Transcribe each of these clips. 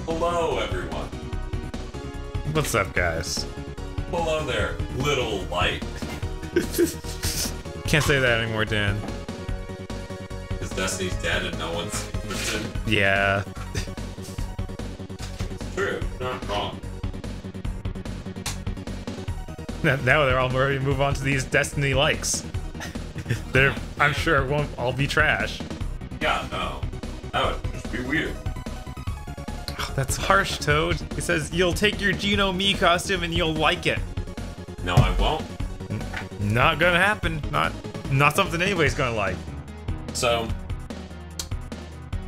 Hello, everyone. What's up, guys? Hello there, little light. Can't say that anymore, Dan. Because Destiny's dead and no one's listening. Yeah. True, not wrong. Now they're all ready to move on to these Destiny likes. I'm sure it won't all be trash. Yeah, no. That would just be weird. Oh, that's harsh, Toad. He says you'll take your Geno Me costume and you'll like it. No, I won't. Not gonna happen. Not something anybody's gonna like. So,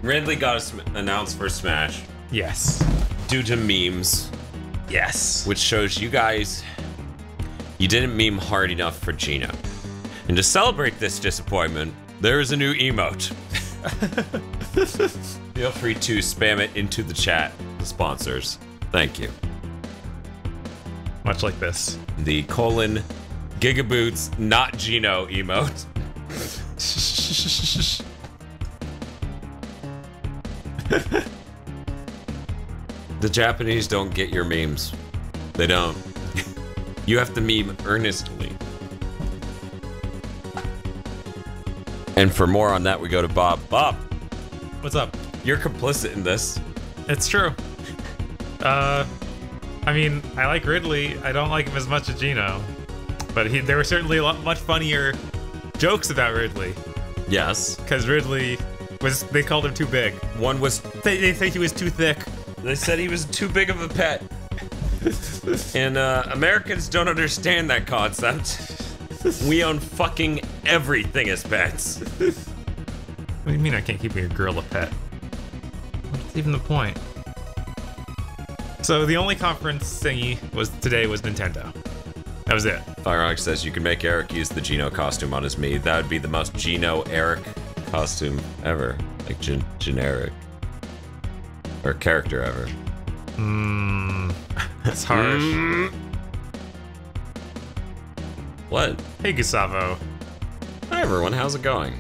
Ridley got announced for Smash Yes. due to memes, Yes. which shows you guys you didn't meme hard enough for Geno. And to celebrate this disappointment, there is a new emote. Feel free to spam it into the chat, the sponsors. Thank you. Much like this. The Gigaboots not Geno emote. The Japanese don't get your memes. They don't. You have to meme earnestly. And for more on that, we go to Bob. Bob, What's up? you're complicit in this. It's true. I mean, I like Ridley. I don't like him as much as Geno. But there were certainly much funnier jokes about Ridley. Yes. Because Ridley they called him too big. One was, They think he was too thick. they said he was too big of a pet. And Americans don't understand that concept. We own fucking everything as pets. What do you mean I can't keep your girl a pet? What's even the point? So the only conference thingy today was Nintendo. That was it. Fireox says you can make Eric use the Geno costume on his Mii. That would be the most Geno Eric costume ever. Like generic. Or character ever. That's harsh. What? Hey, Gustavo. Hi everyone, how's it going?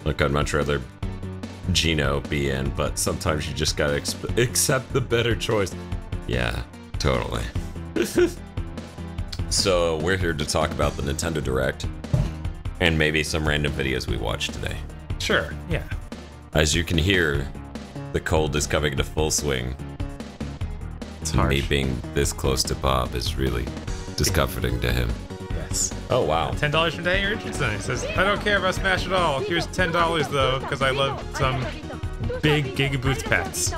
Look, I'd much rather Geno be in, but sometimes you just gotta accept the better choice. Yeah, totally. So, we're here to talk about the Nintendo Direct, and maybe some random videos we watched today. Sure, yeah. As you can hear, the cold is coming into full swing. It's harsh. Me being this close to Bob is really discomforting to him. Yes. Oh, wow. $10 from Danny Richardson. He says, I don't care about Smash at all. Here's $10 though, because I love some big Gigaboots pets.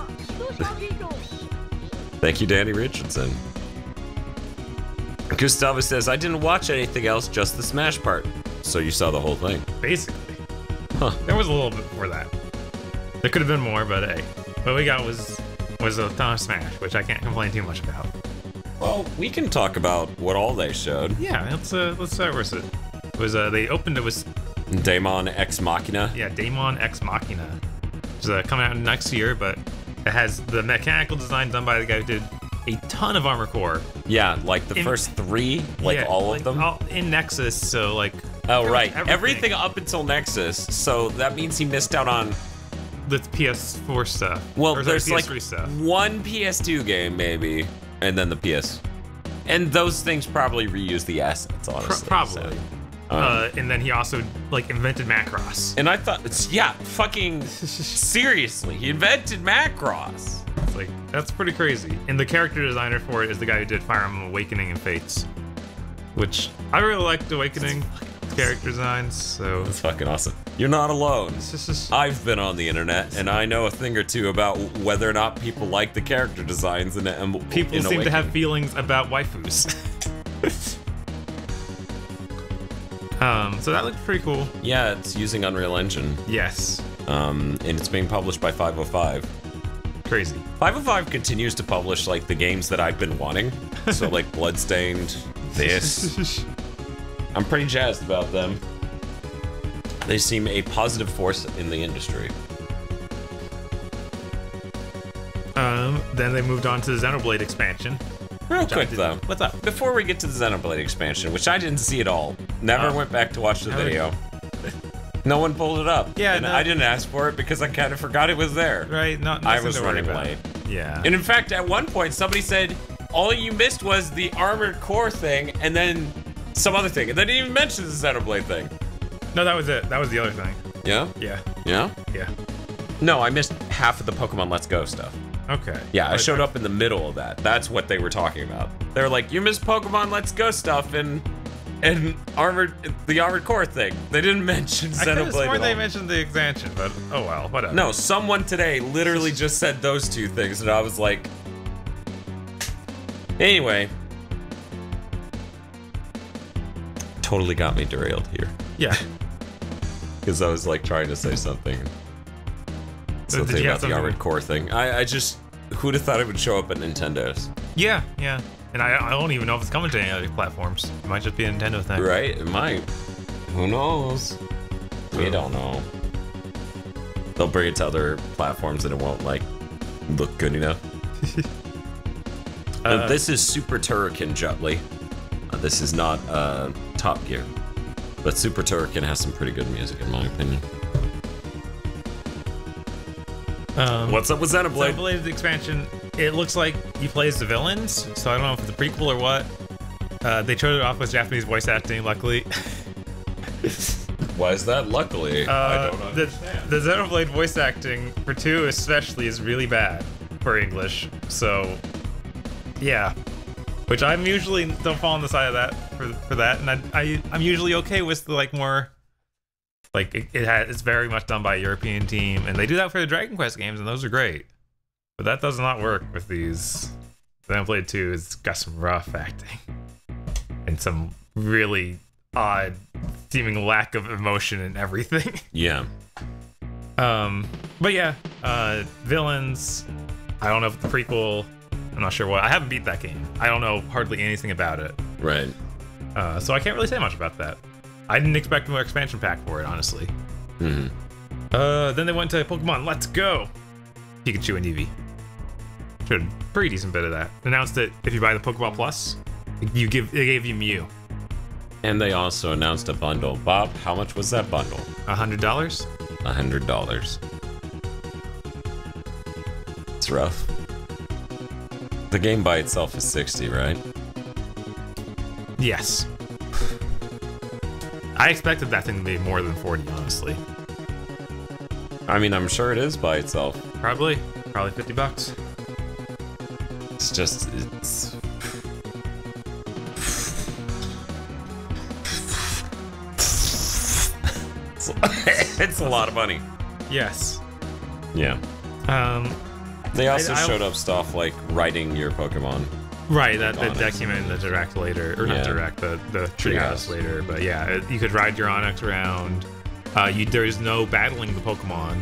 Thank you, Danny Richardson. Gustavo says, I didn't watch anything else, just the Smash part. So you saw the whole thing. Basically. Huh. There was a little bit more that. There could have been more, but hey. What we got was a ton of Smash, which I can't complain too much about. Well, we can talk about what all they showed. Yeah, let's start with it. It was they opened it was Daemon X Machina. yeah, Daemon X Machina. It's coming out next year, but it has the mechanical design done by the guy who did a ton of Armored Core. Yeah, like the first three, like Yeah, all of them. all in Nexus, so like Oh, pretty right. much Everything up until Nexus. So that means he missed out on. the PS4 stuff. Well, Or sorry, there's like PS3 stuff. one PS2 game, maybe, and then the PS. And those things probably reuse the assets, honestly. Probably. So. And then he also like invented Macross. And I thought, yeah, fucking seriously, he invented Macross. It's like that's pretty crazy. And the character designer for it is the guy who did Fire Emblem Awakening and Fates, which I really liked Awakening character designs. So That's fucking awesome. You're not alone. it's just I've been on the internet, and I know a thing or two about whether or not people like the character designs in people in seem to have Awakening. feelings about waifus. So that looked pretty cool. Yeah, it's using Unreal Engine, Yes, and it's being published by 505. crazy. 505 continues to publish like the games that I've been wanting, so like Bloodstained, this. I'm pretty jazzed about them. They seem a positive force in the industry. Then they moved on to the Xenoblade expansion. Real quick though, What's up? before we get to the Xenoblade expansion, which I didn't see at all, never went back to watch the Never. video. No one pulled it up. Yeah, and no. I didn't ask for it because I kind of forgot it was there. Right? Not I nothing was to worry running about. late. Yeah. And in fact, at one point, somebody said, all you missed was the Armored Core thing, and then some other thing. And they didn't even mention the Xenoblade thing. No, that was it. That was the other thing. Yeah? Yeah. Yeah? Yeah. No, I missed half of the Pokemon Let's Go stuff. Okay. Yeah, I showed up in the middle of that. That's what they were talking about. They were like, you missed Pokemon Let's Go stuff and the Armored Core thing. They didn't mention I could have Xenoblade sworn at all. they mentioned the expansion, but oh well, whatever. No, someone today literally just said those two things, and I was like... Anyway. Totally got me derailed here. Yeah. Because I was like trying to say something. Did Something you have about the something- Armored Core thing. I just... Who'd have thought it would show up at Nintendo's? Yeah, yeah. And I don't even know if it's coming to any other platforms. It might just be a Nintendo thing. Right? It might. Who knows? We don't know. They'll bring it to other platforms and it won't, like, look good enough. This is Super Turrican, Jutley. This is not Top Gear. But Super Turrican has some pretty good music, in my opinion. What's up with Xenoblade? Xenoblade expansion, it looks like you play as the villains, so I don't know if it's a prequel or what. They showed it off with Japanese voice acting, luckily. Why is that? Luckily, I don't understand. The Xenoblade voice acting, for 2 especially, is really bad for English, so... Yeah. Which I'm usually don't fall on the side of that for that, and I'm usually okay with the, like, more... Like, it's very much done by a European team, and they do that for the Dragon Quest games, and those are great. But that does not work with these. Xenoblade 2 has got some rough acting. And some really odd, seeming lack of emotion in everything. Yeah. But yeah, villains, I don't know if the prequel, I'm not sure what. I haven't beat that game. I don't know hardly anything about it. Right. So I can't really say much about that. I didn't expect more expansion pack for it, honestly. Mm-hmm. Then they went to Pokemon Let's Go! Pikachu and Eevee. Showed a pretty decent bit of that. Announced that if you buy the Pokeball Plus, they gave you Mew. And they also announced a bundle. Bob, how much was that bundle? $100? $100. It's rough. The game by itself is 60, right? Yes. I expected that thing to be more than 40, honestly. I mean, I'm sure it is by itself. Probably $50. It's just, it's... it's a lot of money. Yes. Yeah. They also I showed up stuff like writing your Pokemon. Right, that came in the direct later, or not direct, the Treehouse later. But yeah, you could ride your Onix around. There's no battling the Pokemon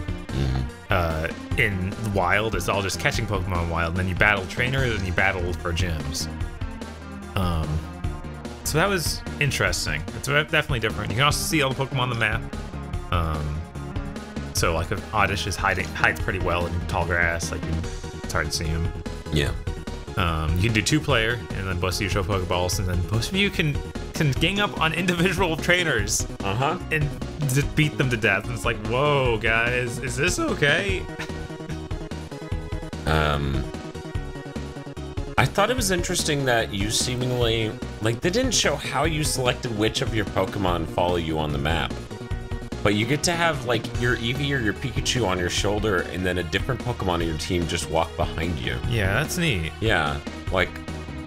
in Wild. It's all just catching Pokemon in Wild. And then you battle trainers and you battle for gyms. So that was interesting. It's definitely different. You can also see all the Pokemon on the map. So like if Oddish hides pretty well in tall grass, like it's hard to see him. Yeah. You can do 2-player, and then both of you show Pokeballs, and then both of you can gang up on individual trainers. And beat them to death. And it's like, whoa, guys, is this okay? I thought it was interesting that you seemingly... Like, they didn't show how you selected which of your Pokemon follow you on the map. But you get to have, like, your Eevee or your Pikachu on your shoulder, and then a different Pokemon on your team just walk behind you. Yeah, that's neat. Yeah, like...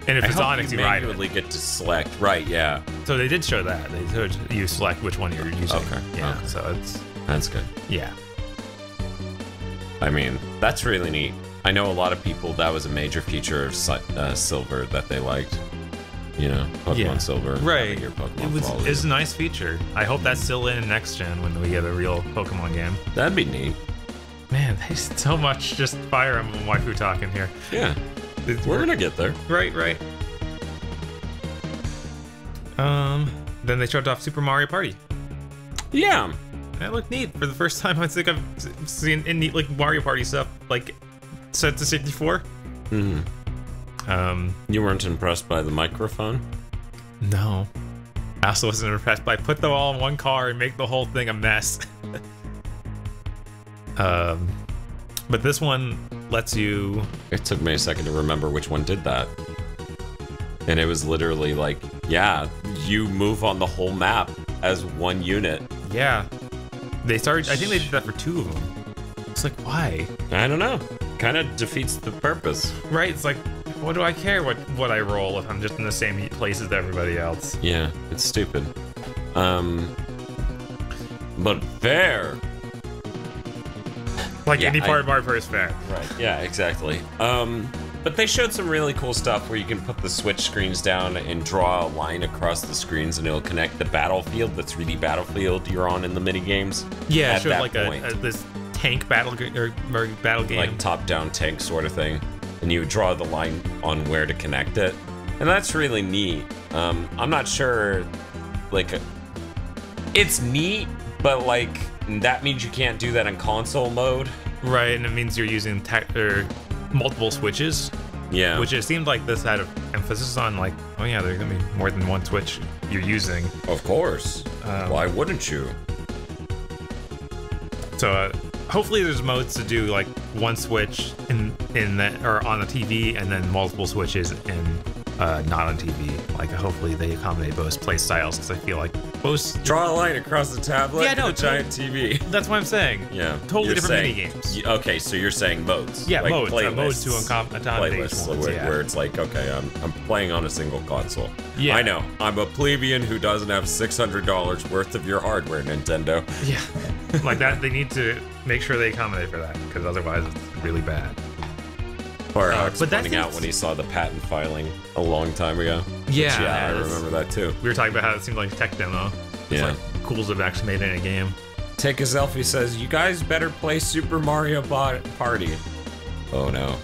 And if it's Onix, you ride it. manually get to select. Right, yeah. So they did show that. They showed you select which one you're using. Okay. Yeah, okay. so it's... That's good. Yeah. I mean, that's really neat. I know a lot of people, that was a major feature of Silver that they liked. You know, Pokemon Silver. Right. Your Pokemon It was a nice feature. I hope that's still in next gen when we get a real Pokemon game. That'd be neat. Man, there's so much just Fire Emblem waifu talking here. Yeah. We're gonna get there. Right. Then they showed off Super Mario Party. Yeah. That looked neat. For the first time, I think I've seen any like Mario Party stuff like set to 64. You weren't impressed by the microphone? No. I also wasn't impressed by put them all in one car and make the whole thing a mess. But But this one lets you... It took me a second to remember which one did that. And it was literally like, yeah, you move on the whole map as one unit. Yeah. They started... I think they did that for 2 of them. It's like, why? I don't know. Kind of defeats the purpose. Right, it's like, what do I care what I roll if I'm just in the same place as everybody else? Yeah, it's stupid. But fair. Like Yeah, any part of Mario Party is fair. Right. Yeah, exactly. But they showed some really cool stuff where you can put the Switch screens down and draw a line across the screens, and it'll connect the battlefield, the 3D battlefield you're on in the mini games. Yeah, at it showed that like point. this tank battle or battle game. Like top-down tank sort of thing, and you would draw the line on where to connect it, and that's really neat. I'm not sure, like, it's neat, but like that means you can't do that in console mode. Right, and it means you're using multiple switches. Yeah. Which it seemed like this had an emphasis on, like, oh yeah, there's gonna be more than one switch you're using. Of course. Why wouldn't you? So hopefully there's modes to do like one switch in that or on the TV, and then multiple switches in not on TV. Like hopefully they accommodate both play styles, because I feel like both Draw a line across the tablet Yeah, no, and a giant TV. That's what I'm saying. Yeah. Totally You're different saying- mini games. Okay, so you're saying modes. Yeah, like modes. Modes to playlists. accommodate Playlists, ones, where, yeah. where it's like, okay, I'm playing on a single console. Yeah. I know. I'm a plebeian who doesn't have $600 worth of your hardware, Nintendo. Yeah. Like that, they need to make sure they accommodate for that, because otherwise it's really bad. Or Alex but that pointing out seems- when he saw the patent filing a long time ago. Yeah, Which, I that's- remember that too. We were talking about how it seemed like a tech demo. It's Yeah. like cool to have actually made it in a game. Take a selfie says, you guys better play Super Mario Party. Oh no.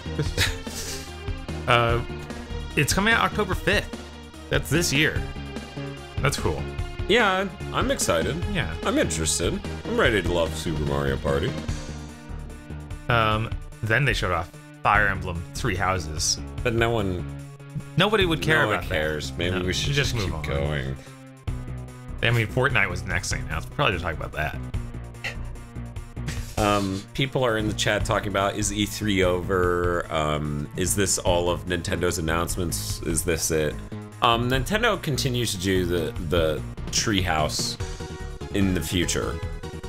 It's coming out October 5th. That's this year. That's cool. Yeah, I'm excited. Yeah. I'm interested. I'm ready to love Super Mario Party. Then they showed off Fire Emblem Three Houses. But no one Nobody would care no about one cares. Maybe No, we should just move keep on. going. that. I mean, Fortnite was the next thing now. So we'll probably just talk about that. People are in the chat talking about, is E3 over? Is this all of Nintendo's announcements? Is this it? Nintendo continues to do the Treehouse in the future.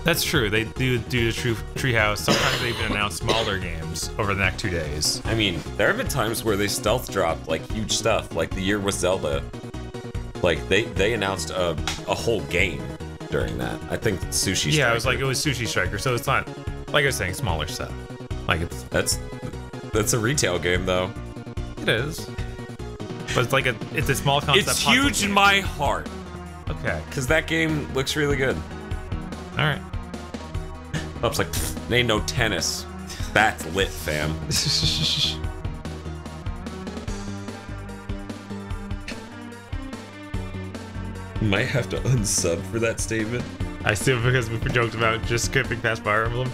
That's true. They do the Treehouse. Sometimes they even announce smaller games over the next 2 days. I mean, there have been times where they stealth dropped like huge stuff, like the year with Zelda. Like they announced a whole game during that. I think Sushi Striker. Yeah, it was Sushi Striker, so it's not, like I was saying, smaller stuff. Like That's a retail game though. it is, but it's like it's a small concept. It's puzzle huge in game. my heart Okay, because that game looks really good. all right. Up's like, "Pfft, ain't no tennis. That's lit, fam. Might have to unsub for that statement. I still, because we joked about just skipping past Fire Emblem.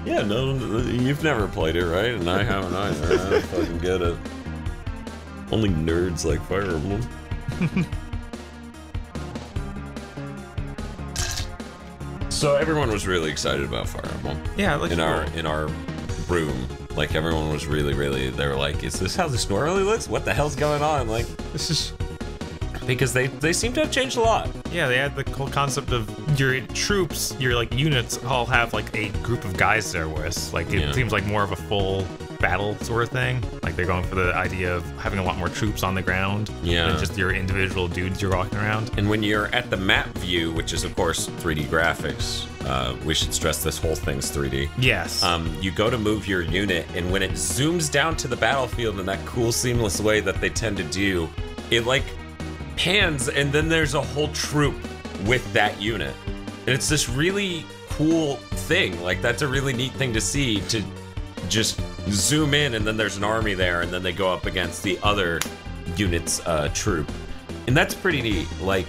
Yeah, no, you've never played it, right? And I haven't either. I don't fucking get it. Only nerds like Fire Emblem. So everyone was really excited about Fire Emblem. Yeah, like in our room. Like everyone was really they were like, is this how the store really looks? What the hell's going on? Like, this is. because they seem to have changed a lot. Yeah, they had the whole concept of your troops, your like units all have like a group of guys they're with. Like it Yeah. seems like more of a full battle sort of thing. Like they're going for the idea of having a lot more troops on the ground Yeah. than just your individual dudes you're walking around. And when you're at the map view, which is of course 3D graphics, we should stress this whole thing's 3D. Yes. You go to move your unit, and when it zooms down to the battlefield in that cool, seamless way that they tend to do, it like pans, and then there's a whole troop with that unit. And it's this really cool thing. Like, that's a really neat thing to see, to just zoom in, and then there's an army there, and then they go up against the other unit's troop. And that's pretty neat. Like,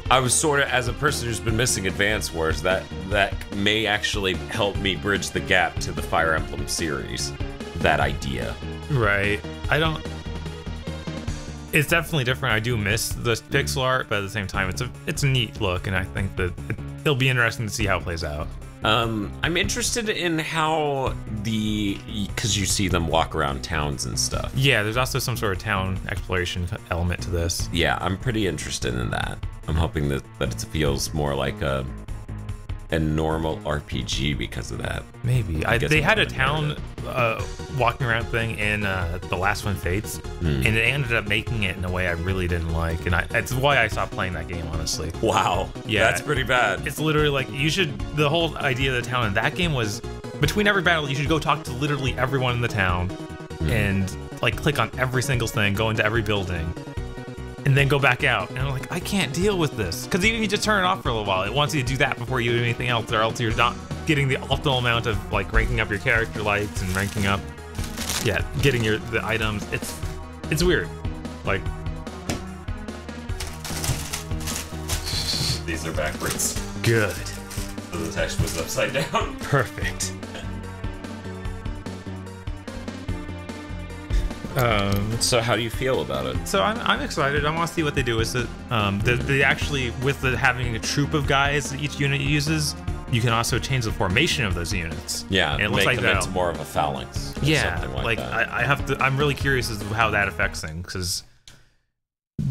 I was sort of, as a person who's been missing Advance Wars, that may actually help me bridge the gap to the Fire Emblem series. That idea. Right. It's definitely different. I do miss the pixel art, but at the same time, it's a neat look, and I think that it'll be interesting to see how it plays out. I'm interested in how because you see them walk around towns and stuff. Yeah, there's also some sort of town exploration element to this. Yeah, I'm pretty interested in that. I'm hoping that it feels more like a normal RPG because of that. Maybe. They had a town walking around thing in the last one, Fates, and it ended up making it in a way I really didn't like, and it's why I stopped playing that game, honestly. Wow. Yeah, that's pretty bad. It's literally like the whole idea of the town in that game was between every battle you should go talk to literally everyone in the town and like click on every single thing, go into every building, and then go back out. And I'm like, I can't deal with this. Because even if you just turn it off for a little while, it wants you to do that before you do anything else, or else you're not getting the optimal amount of like ranking up your character lights and ranking up, getting the items. It's weird. Like, these are backwards. Good. So the text was upside down. Perfect. So how do you feel about it? So I'm excited. I want to see what they do with it. They actually, with having a troop of guys that each unit uses, you can also change the formation of those units. Yeah, and it looks make like them into more of a phalanx. Or something like that. I'm really curious as to how that affects things, because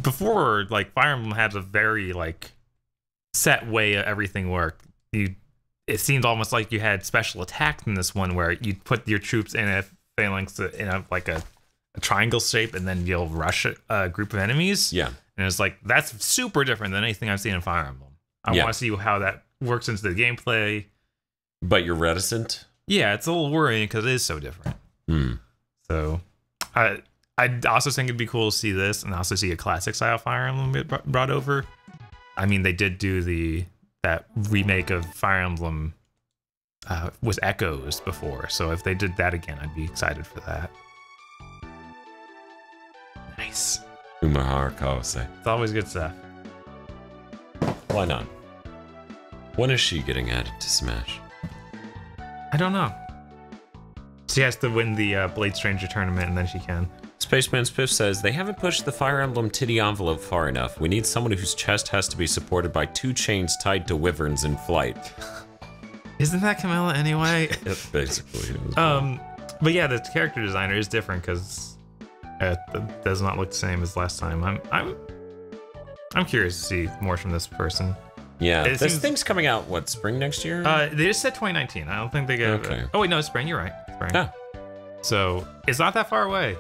before, like, Fire Emblem had a very like set way everything worked. It seemed almost like you had special attacks in this one, where you put your troops in a phalanx in a triangle shape, and then you'll rush a group of enemies. Yeah. And it's like, that's super different than anything I've seen in Fire Emblem. I want to see how that works into the gameplay. But you're reticent? Yeah, it's a little worrying because it is so different. So I also think it'd be cool to see this and also see a classic style Fire Emblem get brought over. I mean, they did do that remake of Fire Emblem with Echoes before. So if they did that again, I'd be excited for that. Nice. Umahara Kawase. It's always good stuff. Why not? When is she getting added to Smash? I don't know. She has to win the Blade Stranger tournament, and then she can. Spaceman Spiff says, they haven't pushed the Fire Emblem titty envelope far enough. We need someone whose chest has to be supported by 2 chains tied to wyverns in flight. Isn't that Camilla anyway? It basically is. But yeah, the character designer is different because it does not look the same as last time. I'm curious to see more from this person. Yeah, this thing's coming out, what, spring next year? They just said 2019. I don't think they gave Okay. Oh wait, no, it's spring. You're right. Spring. Yeah. So it's not that far away.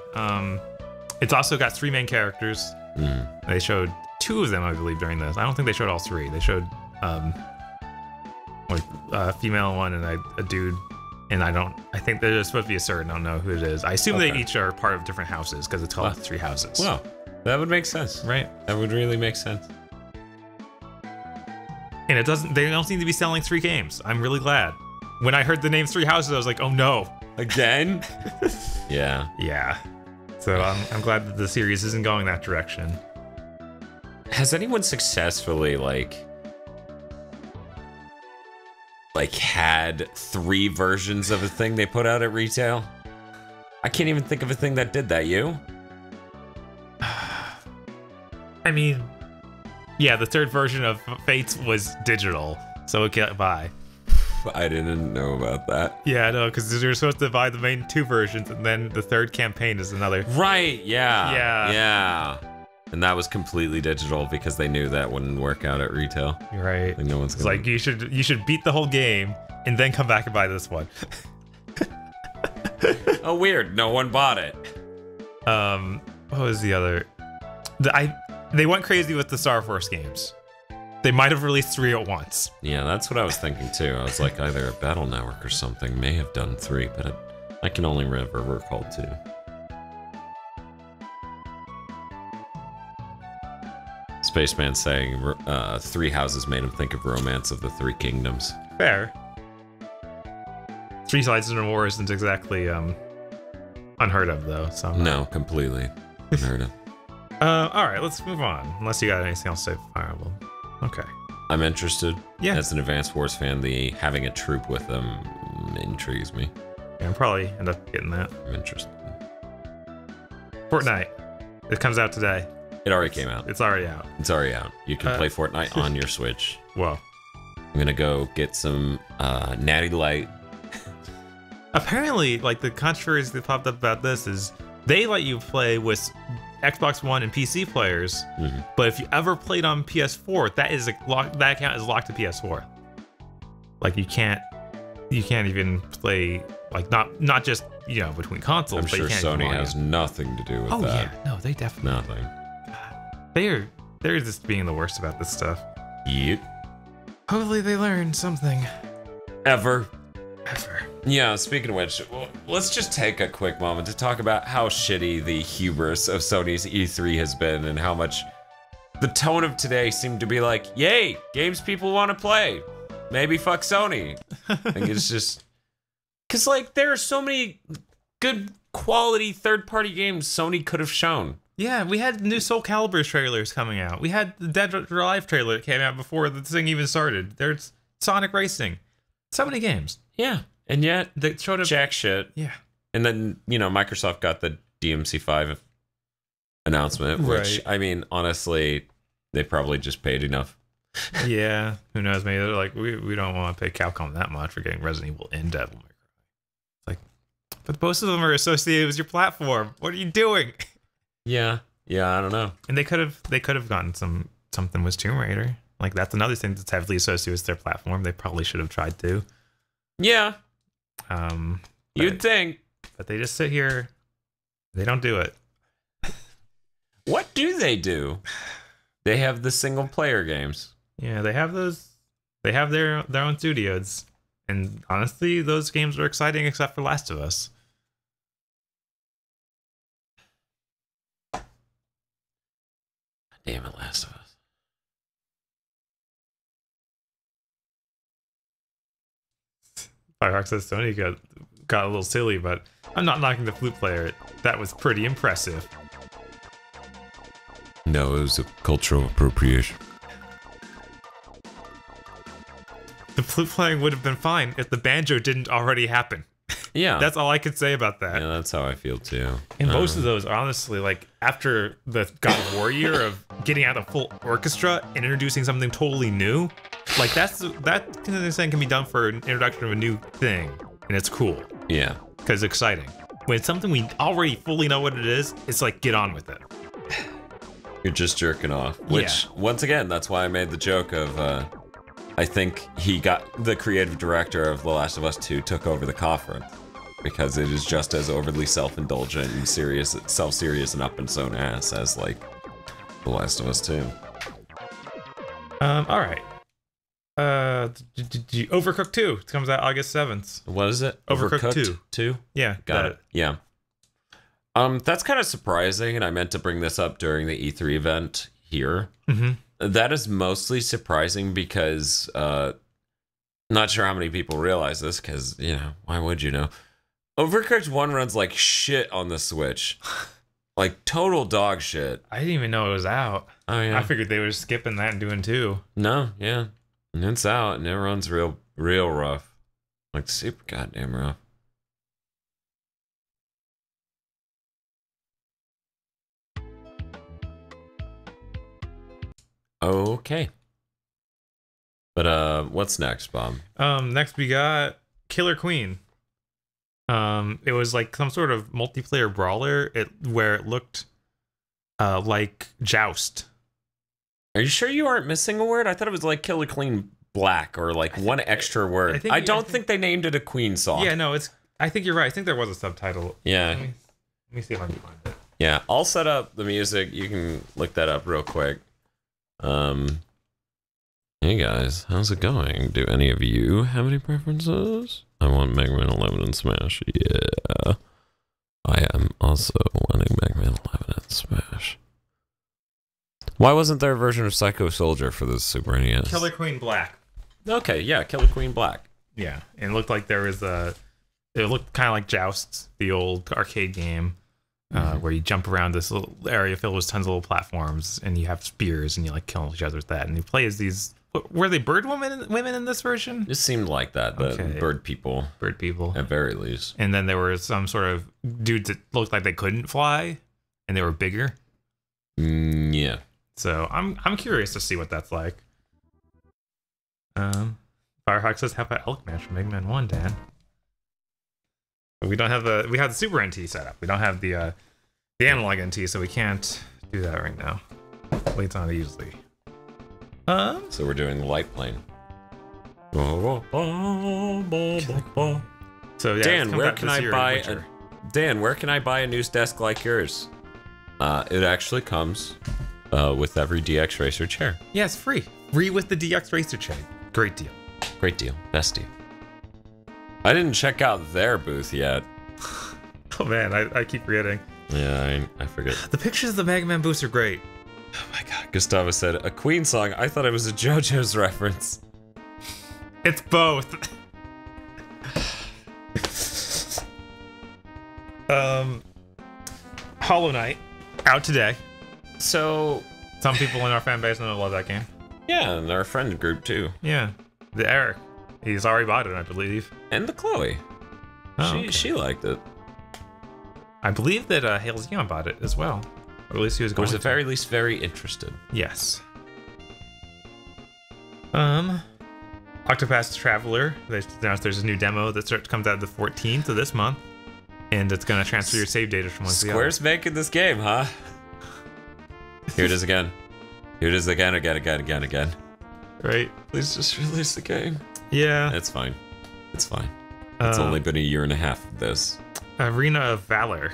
It's also got 3 main characters. They showed 2 of them, I believe, during this. I don't think they showed all 3. They showed like a female one and a dude. And I think they're supposed to be a certain. I don't know who it is. I assume they each are part of different houses because it's called 3 houses. Well, that would make sense. Right? That would really make sense. And they don't seem to be selling 3 games. I'm really glad. When I heard the name 3 houses, I was like, oh no. Again? Yeah. Yeah. So I'm glad that the series isn't going that direction. Has anyone successfully, like had 3 versions of a thing they put out at retail? I can't even think of a thing that did that. You? I mean, yeah, the 3rd version of Fates was digital, so it can't buy. I didn't know about that. Yeah, I know, because you're supposed to buy the main 2 versions, and then the 3rd campaign is another. Right, yeah. Yeah. Yeah. And that was completely digital because they knew that wouldn't work out at retail. You're right. Like no one's It's gonna... like you should beat the whole game and then come back and buy this one. Oh, weird. No one bought it. What was the other? They went crazy with the Star Force games. They might have released 3 at once. Yeah, that's what I was thinking too. I was like, either a Battle Network or something may have done 3, but I can only remember recall 2. Spaceman saying 3 houses made him think of Romance of the 3 Kingdoms. Fair. 3 Sides in a War isn't exactly unheard of though. So no, completely unheard of. All right, let's move on. Unless you got anything else to say for Fire Emblem. Okay. I'm interested. Yeah. As an Advanced Wars fan, having a troop with them intrigues me. Yeah, I'll probably end up getting that. I'm interested. Fortnite. It comes out today. It already came out. It's already out. It's already out. You can play Fortnite on your Switch. Whoa. gonna go get some Natty Light. Apparently, like the controversy that popped up about this is they let you play with Xbox One and PC players, but if you ever played on PS4, that account is locked to PS4. Like you can't even play like not just between consoles. I'm sure Sony has nothing to do with that. Oh yeah, no, they definitely nothing. God, they're just being the worst about this stuff. Yep. Hopefully they learn something. Ever. Ever. Yeah, speaking of which, let's just take a quick moment to talk about how shitty the hubris of Sony's E3 has been and how much the tone of today seemed to be like, yay, games people want to play. Maybe fuck Sony. I think it's just... Because, like, there are so many good quality third-party games Sony could have shown. Yeah, we had new Soul Calibur trailers coming out. We had the Dead or Alive trailer that came out before the thing even started. There's Sonic Racing. So many games. Yeah, and yet they showed up jack shit. Yeah. And then, Microsoft got the DMC5 announcement, which, I mean, honestly, they probably just paid enough. Yeah, who knows? Maybe they're like, we don't want to pay Capcom that much for getting Resident Evil and Devil May Cry. Like, but both of them are associated with your platform. What are you doing? Yeah, I don't know. And they could have gotten something with Tomb Raider. Like that's another thing that's heavily associated with their platform. They probably should have tried to. Yeah. You'd But, think. but they just sit here. They don't do it. What do? They have the single player games. Yeah, they have those. They have their own studios, and honestly, those games are exciting except for Last of Us. Damn it, Last of Us. Firehawk says Sony got a little silly, but I'm not knocking the flute player. That was pretty impressive. No, it was a cultural appropriation. The flute playing would have been fine if the banjo didn't already happen. Yeah. That's all I could say about that. Yeah, that's how I feel too. And most of those are honestly like after the God of War year of getting out a full orchestra and introducing something totally new. Like that kind of thing can be done for an introduction of a new thing, and it's cool. Yeah. Because it's exciting. When it's something we already fully know what it is, it's like get on with it. You're just jerking off. Which, once again, that's why I made the joke of, I think the creative director of The Last of Us 2 took over the conference. Because it is just as overly self-indulgent and self-serious and up and sewn ass as, like, The Last of Us 2. Alright. Overcooked 2. It comes out August 7th. What is it? Overcooked 2. Yeah, got it. Yeah. That's kind of surprising, and I meant to bring this up during the E3 event here. That is mostly surprising because, not sure how many people realize this, because, why would you know? Overcooked 1 runs like shit on the Switch. Like, total dog shit. I didn't even know it was out. Oh, yeah. I figured they were skipping that and doing 2. No, yeah. And it's out, and it runs real rough. Like, super goddamn rough. Okay. But what's next, Bob? Next we got Killer Queen. It was like some sort of multiplayer brawler where it looked like Joust. Are you sure you aren't missing a word? I thought it was like Killer Queen Black or like one extra word. I don't think they named it a Queen song. Yeah, no, I think you're right. I think there was a subtitle. Yeah. Let me see if I can find it. Yeah, I'll set up the music. You can look that up real quick. Hey guys, how's it going? Do any of you have any preferences? I want Mega Man 11 and Smash. Yeah. I am also wanting Mega Man 11 and Smash. Why wasn't there a version of Psycho Soldier for the Super NES? Killer Queen Black. Okay, yeah, Killer Queen Black. Yeah, and it looked like there was it looked kind of like Joust, the old arcade game, where you jump around this little area filled with tons of little platforms, and you have spears, and you like kill each other with that, and you play as these. Were they bird women in this version? It seemed like that, the bird people. Bird people. At very least. And then there were some sort of dudes that looked like they couldn't fly, and they were bigger. Yeah. So I'm curious to see what that's like. Firehawk says, "How about Elk Match from Mega Man 1, Dan?" We don't have we have the Super NT set up. We don't have the analog NT, so we can't do that right now. Waits on it easily. So we're doing the light plane. So yeah, Dan, where can I buy a news desk like yours? It actually comes with every DX Racer chair. Yeah, it's free. Free with the DX Racer chair. Great deal. Great deal. Best deal. I didn't check out their booth yet. Oh man, I keep forgetting. Yeah, I forget. The pictures of the Mega Man booths are great. Oh my god. Gustavo said, a Queen song? I thought it was a JoJo's reference. It's both. Hollow Knight, out today. So, some people in our fan base know love that game. Yeah, and our friend group too. Yeah, the Eric. He's already bought it, I believe. And the Chloe. Oh, she liked it. I believe that Hail Zeon bought it as well. Or at least he was going to. at the very least very interested. Yes. Octopath Traveler. They announced there's a new demo that comes out the 14th of this month. And it's going to transfer your save data from one to the other. Square's making this game, huh? Here it is again. Here it is again. Right. Please just release the game. Yeah. It's fine. It's fine. It's only been a year and a half of this. Arena of Valor.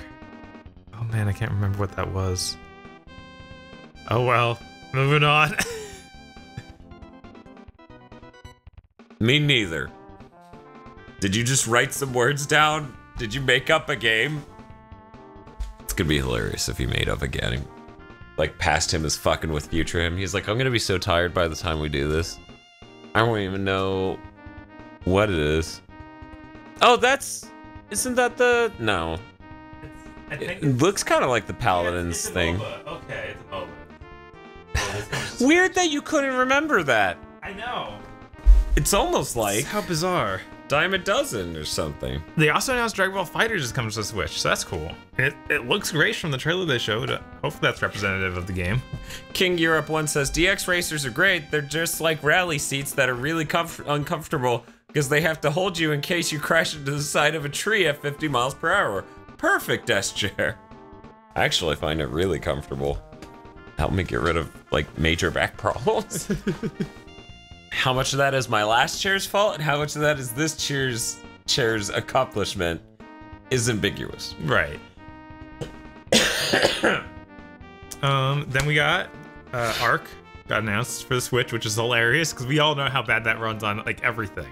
Oh man, I can't remember what that was. Oh well. Moving on. Me neither. Did you just write some words down? Did you make up a game? It's gonna be hilarious if he made up a game. Like, past him is fucking with future him. He's like, I'm gonna be so tired by the time we do this. I don't even know what it is. Oh, isn't that the... No. It looks kind of like the Paladins it's thing. Okay, it's a MOBA. Weird that you couldn't remember that. I know. It's almost like How bizarre. Dime a Dozen or something. They also announced Dragon Ball FighterZ is coming to the Switch, so that's cool. It looks great from the trailer they showed. Hopefully that's representative of the game. King Europe 1 says, DX racers are great. They're just like rally seats that are really uncomfortable because they have to hold you in case you crash into the side of a tree at 50 miles per hour. Perfect S chair. I actually find it really comfortable. Help me get rid of like major back problems. How much of that is my last chair's fault and how much of that is this chair's accomplishment is ambiguous. Right. Then we got Ark got announced for the Switch, which is hilarious because we all know how bad that runs on like everything.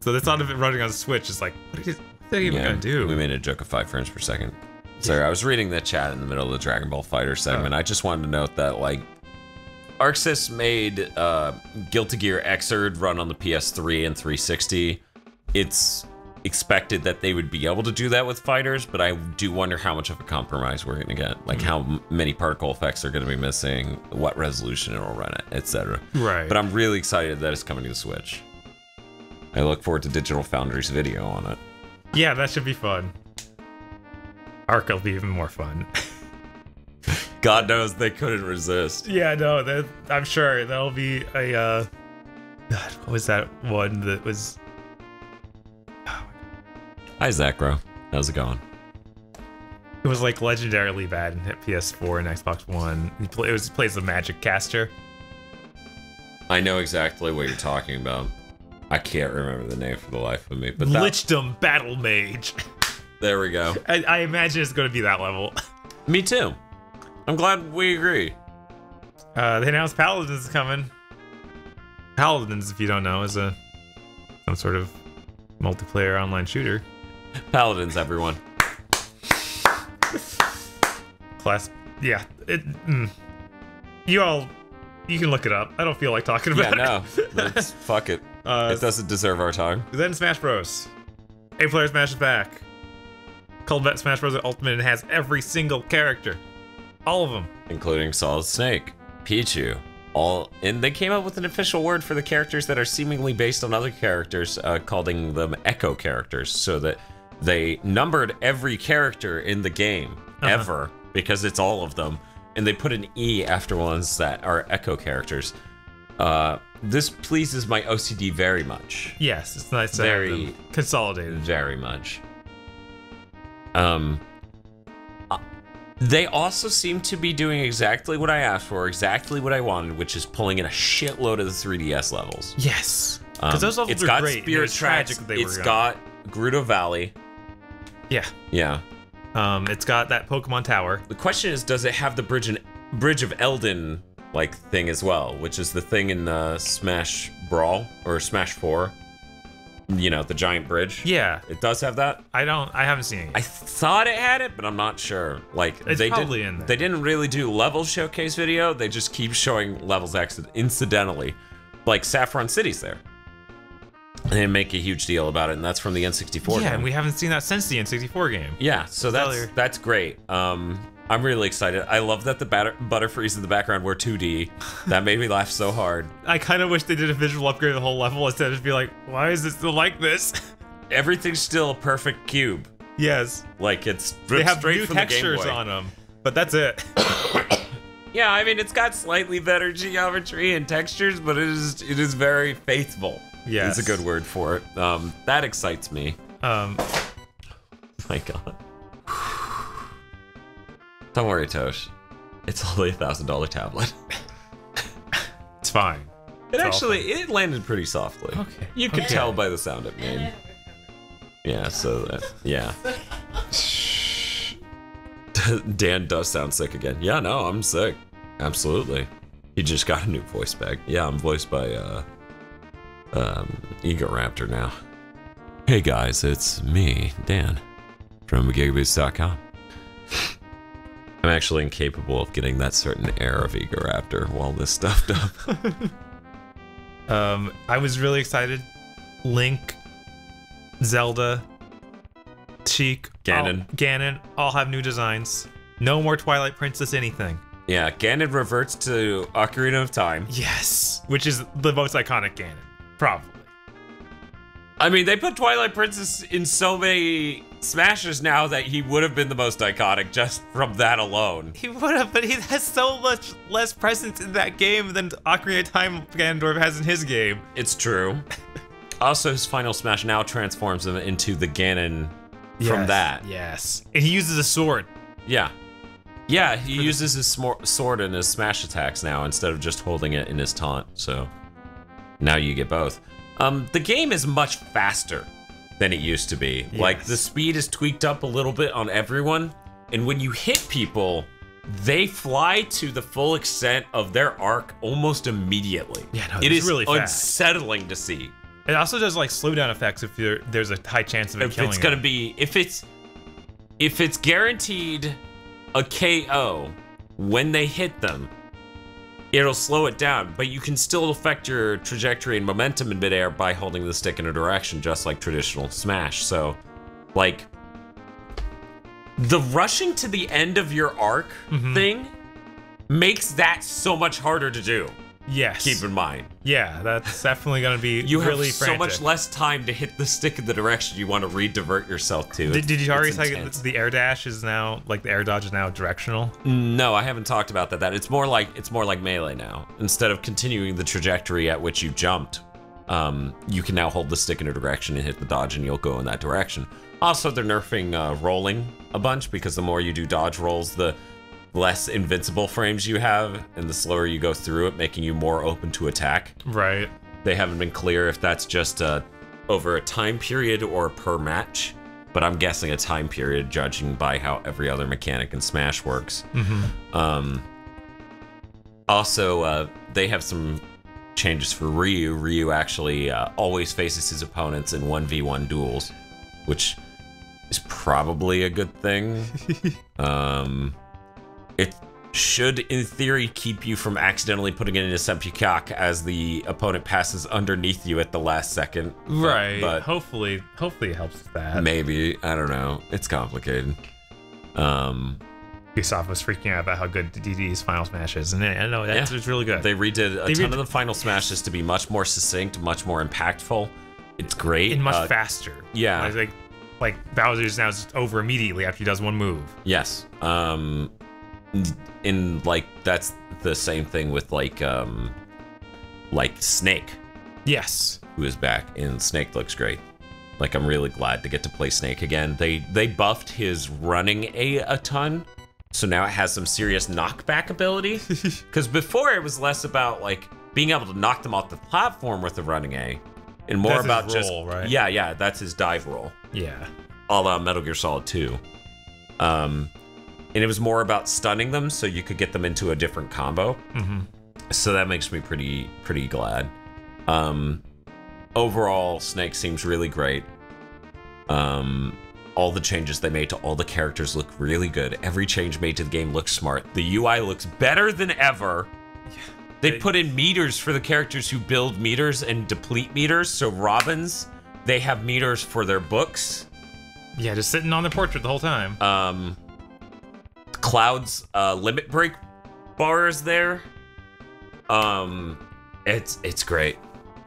So the thought of it running on the Switch is like, what are they even gonna do? We made a joke of 5 frames per second. Sorry, I was reading the chat in the middle of the Dragon Ball Fighter segment. I just wanted to note that like ArcSys made Guilty Gear Xrd run on the PS3 and 360. It's expected that they would be able to do that with fighters, but I do wonder how much of a compromise we're gonna get. Like how many particle effects are gonna be missing, what resolution it'll run at, etc. Right. But I'm really excited that it's coming to the Switch. I look forward to Digital Foundry's video on it. Yeah, that should be fun. Ark will be even more fun. God knows they couldn't resist. Yeah, no, I'm sure that'll be a God, what was that one that was? Hi Zacro, how's it going? It was like legendarily bad in PS4 and Xbox One. It plays the Magic Caster. I know exactly what you're talking about. I can't remember the name for the life of me, but Lichdom Battle Mage. There we go. I imagine it's going to be that level. Me too. I'm glad we agree. They announced Paladins is coming. Paladins, if you don't know, is some sort of multiplayer online shooter. Paladins, everyone. Class, yeah. You can look it up. I don't feel like talking about it. Yeah, no. Fuck it. It doesn't deserve our time. Then Smash Bros. 8-player Smash is back. Called Smash Bros. Ultimate and has every single character. All of them. Including Solid Snake, Pichu, and they came up with an official word for the characters that are seemingly based on other characters, calling them echo characters, so that they numbered every character in the game, ever, because it's all of them, and they put an E after ones that are echo characters. this pleases my OCD very much. Yes, it's nice to have them consolidated. Very much. They also seem to be doing exactly what I asked for, exactly what I wanted, which is pulling in a shitload of the 3DS levels. Yes, because those levels are great. Spirit it's tragic that they It's got Gerudo Valley. Yeah. Yeah. It's got that Pokemon Tower. The question is, does it have the Bridge of Elden like thing as well, which is the thing in Smash Brawl or Smash 4? You know, the giant bridge. Yeah, it does have that. I haven't seen it yet. I thought it had it, but I'm not sure. Like it's probably in there. They didn't really do level showcase video. They just keep showing levels incidentally. Like Saffron City's there. They didn't make a huge deal about it, and that's from the N64 game. And we haven't seen that since the N64 game. Yeah, so that's great. I'm really excited. I love that the Butterfrees in the background were 2D. That made me laugh so hard. I kind of wish they did a visual upgrade of the whole level instead of just be like, why is it still like this? Everything's still a perfect cube. Yes. Like it's they have new textures on them, but that's it. Yeah, I mean it's got slightly better geometry and textures, but it is very faithful. Yeah, it's a good word for it. That excites me. My God. Don't worry, Tosh. It's only a $1,000 tablet. It's fine. It landed pretty softly. Okay. You could tell by the sound it made. Yeah, so yeah. Dan does sound sick again. Yeah, no, I'm sick. Absolutely. He just got a new voice back. Yeah, I'm voiced by Egoraptor now. Hey guys, it's me, Dan, from Gigaboost.com. I'm actually incapable of getting that certain air of Egoraptor while this stuffed up. I was really excited. Link, Zelda, Sheik, Ganon all have new designs. No more Twilight Princess anything. Yeah, Ganon reverts to Ocarina of Time. Yes, which is the most iconic Ganon, probably. I mean, they put Twilight Princess in so many Smashes now that he would have been the most iconic just from that alone. He would have, but he has so much less presence in that game than Ocarina of Time Ganondorf has in his game. It's true. Also, his final Smash now transforms him into the Ganon from that. Yes. And he uses a sword. Yeah. Yeah, he uses his sword in his Smash attacks now instead of just holding it in his taunt, so now you get both. The game is much faster than it used to be. Yes. Like, the speed is tweaked up a little bit on everyone, and when you hit people, they fly to the full extent of their arc almost immediately. Yeah, no, it is really fast. Unsettling to see. It also does like slowdown effects if there's a high chance of it killing. It's gonna be if it's guaranteed a KO when they hit them, it'll slow it down, but you can still affect your trajectory and momentum in midair by holding the stick in a direction, just like traditional Smash. So, like, the rushing to the end of your arc thing makes that so much harder to do. Yes. Keep in mind. Yeah, that's definitely going to be you really have so much less time to hit the stick in the direction you want to re-divert yourself to. Did you already say the air dash is now, like the air dodge is now directional? No, I haven't talked about that. It's more like Melee now. Instead of continuing the trajectory at which you jumped, you can now hold the stick in a direction and hit the dodge and you'll go in that direction. Also, they're nerfing rolling a bunch because the more you do dodge rolls, the less invincible frames you have, and the slower you go through it, making you more open to attack. Right. They haven't been clear if that's just over a time period or per match, but I'm guessing a time period, judging by how every other mechanic in Smash works. Also, they have some changes for Ryu. Ryu actually always faces his opponents in 1v1 duels, which is probably a good thing. It should, in theory, keep you from accidentally putting it in a Sempukak as the opponent passes underneath you at the last second. Right. But hopefully it helps with that. Maybe. I don't know. It's complicated. Ubisoft was freaking out about how good DD's Final Smash is, and I know it's really good. They redid a ton of the Final Smashes to be much more succinct, much more impactful. It's great. And much faster. Yeah. Like Bowser's now just over immediately after he does one move. Yes. In like that's the same thing with like like Snake, Yes. who is back, and Snake looks great. Like, I'm really glad to get to play Snake again. They buffed his running a ton, so now it has some serious knockback ability. Because before it was less about like being able to knock them off the platform with the running A, and more That's about his just roll, right? yeah, that's his dive roll, Yeah. a la Metal Gear Solid 2. And it was more about stunning them so you could get them into a different combo. So that makes me pretty glad. Overall, Snake seems really great. All the changes they made to all the characters look really good. Every change made to the game looks smart. The UI looks better than ever. They put in meters for the characters who build meters and deplete meters. So Robin's, they have meters for their books. Yeah, just sitting on the portrait the whole time. Cloud's limit break bar is there. It's great.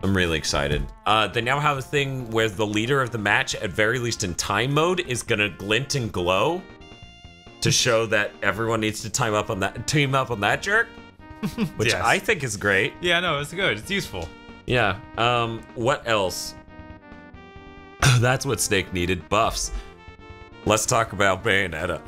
I'm really excited. They now have a thing where the leader of the match, at very least in time mode, is gonna glint and glow to show that everyone needs to team up on that jerk, which Yes. I think is great. Yeah, no, it's good. It's useful. Yeah. What else? That's what Snake needed. Buffs. Let's talk about Bayonetta.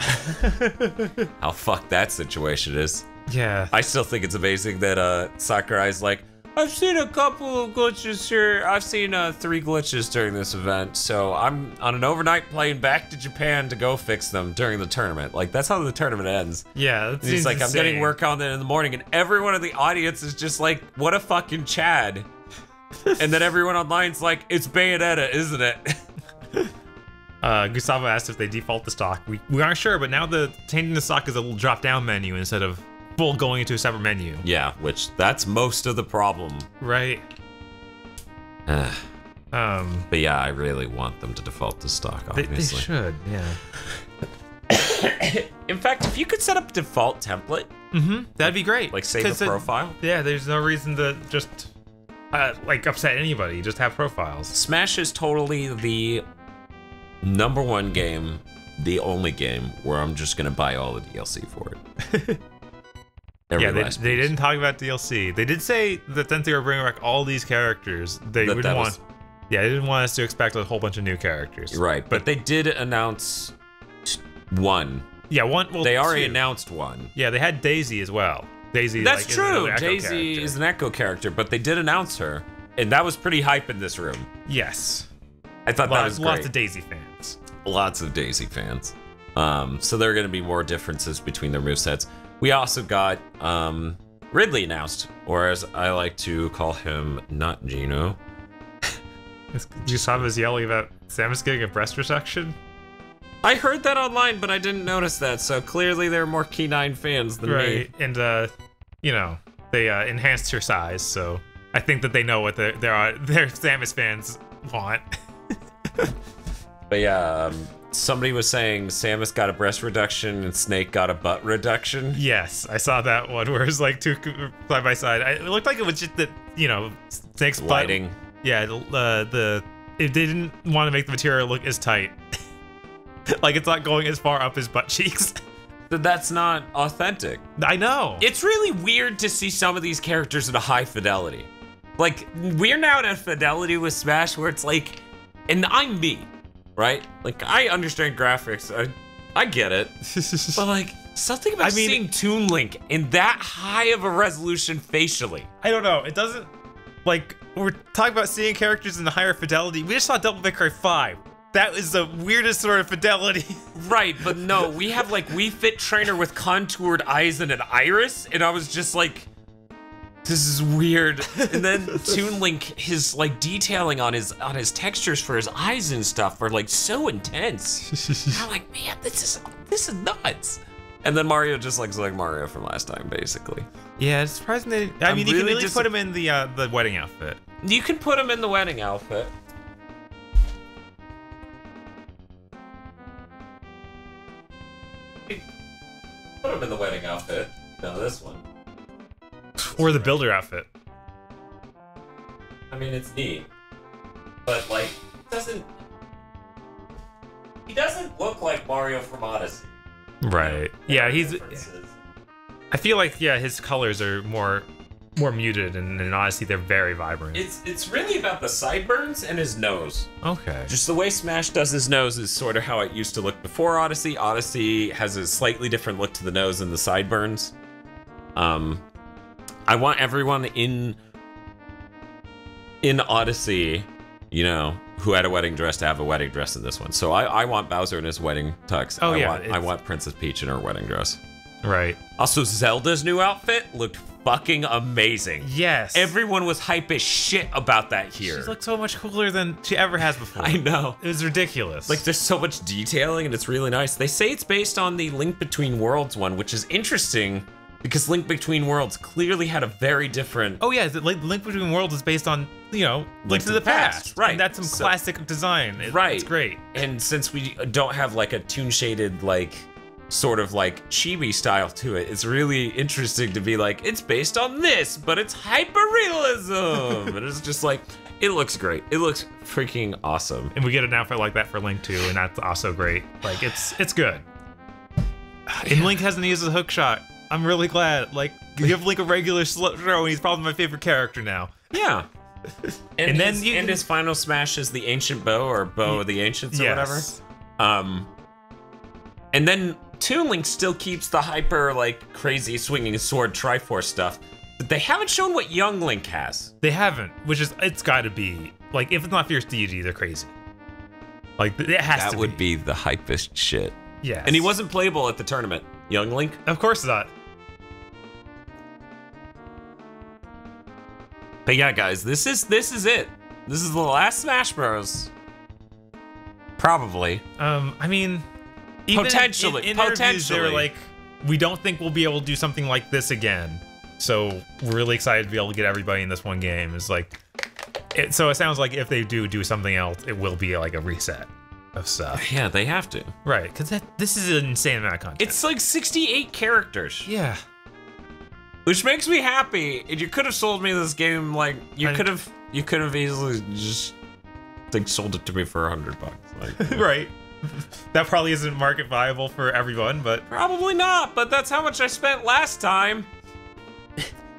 How fucked that situation is. Yeah. I still think it's amazing that Sakurai's like, I've seen a couple of glitches here. I've seen 3 glitches during this event, so I'm on an overnight plane back to Japan to go fix them during the tournament. Like, that's how the tournament ends. Yeah, that And he's seems like, I'm getting insane. work on it in the morning, and everyone in the audience is just like, what a fucking Chad. And then everyone online's like, it's Bayonetta, isn't it? Gustavo asked if they default to stock. We aren't sure, but now the changing the stock is a little drop-down menu instead of full going into a separate menu. Yeah, which that's most of the problem. Right. But But yeah, I really want them to default to stock, obviously. they should, yeah. In fact, if you could set up a default template, That'd be great. like save a 'Cause profile. Yeah, there's no reason to just like upset anybody. Just have profiles. Smash is totally the #1 game, the only game where I'm just gonna buy all the DLC for it. Yeah, they piece. didn't talk about DLC. They did say that since they were bringing back all these characters, they That wouldn't was- want. Yeah, they didn't want us to expect a whole bunch of new characters. Right, but they did announce one. Yeah, one. Well, They already 2. announced one. Yeah, they had Daisy as well. Daisy. That's like, is true. another Echo Daisy character. is an Echo character, but they did announce her, and that was pretty hype in this room. Yes. I thought that was great. Lots of Daisy fans. Lots of Daisy fans. So there are going to be more differences between their movesets. We also got Ridley announced, or as I like to call him, not Gino. Gustavo's yelling about Samus getting a breast resection. I heard that online, but I didn't notice that, so clearly there are more Key9 fans than me. Right, and you know, they enhanced her size, so I think that they know what their Samus fans want. But yeah, somebody was saying Samus got a breast reduction and Snake got a butt reduction. Yes, I saw that one where it's like 2 side by side. It looked like it was just that, you know, Snake's butt. Lighting. Yeah, they didn't want to make the material look as tight. Like it's not going as far up his butt cheeks. But that's not authentic. I know. It's really weird to see some of these characters at a high fidelity. Like, we're now at a fidelity with Smash where it's like, and I'm me, right? Like, I understand graphics, I get it. But like, something about seeing Toon Link in that high of a resolution facially. I don't know. It doesn't, like, we're talking about seeing characters in the higher fidelity. We just saw Devil May Cry 5. That is the weirdest sort of fidelity. Right, but no, we have like Wii Fit Trainer with contoured eyes and an iris, and I was just like, this is weird. And then Toon Link, his like detailing on his textures for his eyes and stuff are like so intense. And I'm like, man, this is nuts. And then Mario just looks like Mario from last time, basically. Yeah, it's surprising they. I mean, you really can really put him in the wedding outfit. You can put him in the wedding outfit. Put him in the wedding outfit. No, this one. Or the builder outfit. I mean, it's neat, but like, he doesn't look like Mario from Odyssey. Right. Yeah, he's. Differences. I feel like his colors are more more muted, and in Odyssey they're very vibrant. It's really about the sideburns and his nose. Okay. Just the way Smash does his nose is sort of how it used to look before Odyssey. Odyssey has a slightly different look to the nose and the sideburns. I want everyone in Odyssey, you know, who had a wedding dress to have a wedding dress in this one. So I want Bowser in his wedding tux. Oh, I want Princess Peach in her wedding dress. Right. Also, Zelda's new outfit looked fucking amazing. Yes. Everyone was hype as shit about that here. She looks so much cooler than she ever has before. I know. It was ridiculous. Like, there's so much detailing, and it's really nice. They say it's based on the Link Between Worlds one, which is interesting, because Link Between Worlds clearly had a very different... Oh, yeah, Link Between Worlds is based on, you know, Link to the Past. Right. And that's some classic design. Right. It's great. And since we don't have, like, a toon-shaded, like, sort of, like, chibi style to it, it's really interesting to be like, it's based on this, but it's hyper-realism! And it's just like, it looks great. It looks freaking awesome. And we get an outfit like that for Link too, and that's also great. Like, it's good. And Link hasn't used a hook shot. I'm really glad. Like, give Link a regular throw, and he's probably my favorite character now. Yeah. And then his final smash is the Ancient Bow, or Bow of the Ancients, or yes. whatever. And then Toon Link still keeps the hyper, like, crazy swinging sword Triforce stuff, but they haven't shown what Young Link has. They haven't, which is, it's gotta be, like, if it's not Fierce Deity, they're crazy. Like, it has to be. That would be the hypest shit. Yes. And he wasn't playable at the tournament, Young Link. Of course not. But yeah, guys, this is it. This is the last Smash Bros. Probably. I mean, even potentially. in interviews, they were like, we don't think we'll be able to do something like this again. So we're really excited to be able to get everybody in this one game. It's like, so it sounds like if they do something else, it will be like a reset of stuff. Yeah, they have to. Right, because this is an insane amount of content. It's like 68 characters. Yeah. Which makes me happy. And you could have sold me this game like you could have easily just like sold it to me for $100. Like, right. That probably isn't market viable for everyone, but probably not. But that's how much I spent last time.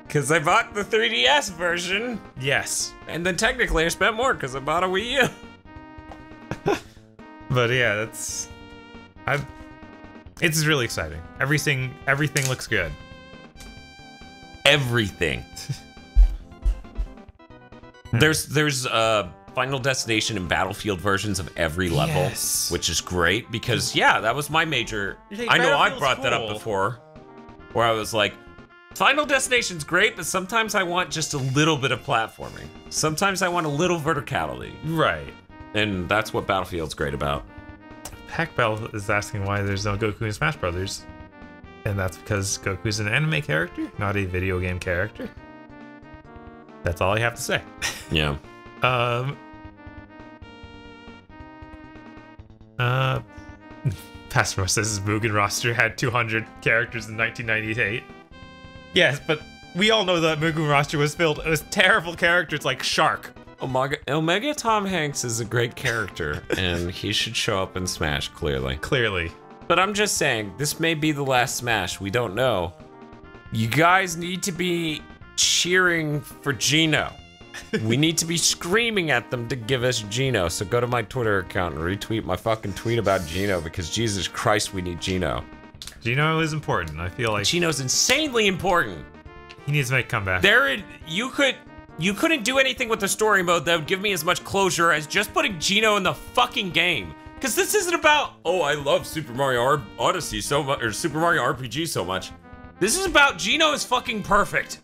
Because I bought the 3DS version. Yes. And then technically I spent more because I bought a Wii U. But yeah, it's really exciting. Everything looks good. Everything. There's Final Destination and Battlefield versions of every level, yes. Which is great because yeah, that was my major. Hey, I know I Battlefield's brought that up cool. before, where I was like, Final Destination's great, but sometimes I want just a little bit of platforming. Sometimes I want a little verticality. Right. And that's what Battlefield's great about. Hackbell is asking why there's no Goku in Smash Brothers. And that's because Goku's an anime character, not a video game character. That's all I have to say. Yeah. Passmo says his Mugen roster had 200 characters in 1998. Yes, but we all know that Mugen roster was filled with terrible characters like Shark. Omega Tom Hanks is a great character, and he should show up in Smash, clearly. Clearly. But I'm just saying, this may be the last Smash, we don't know. You guys need to be cheering for Geno. We need to be screaming at them to give us Geno, so go to my Twitter account and retweet my fucking tweet about Geno, because Jesus Christ, we need Geno. Geno is important, I feel like. Geno's insanely important. He needs to make a comeback. You couldn't do anything with the story mode that would give me as much closure as just putting Geno in the fucking game. Because this isn't about, oh, I love Super Mario Odyssey so much, or Super Mario RPG so much. This is about Geno is fucking perfect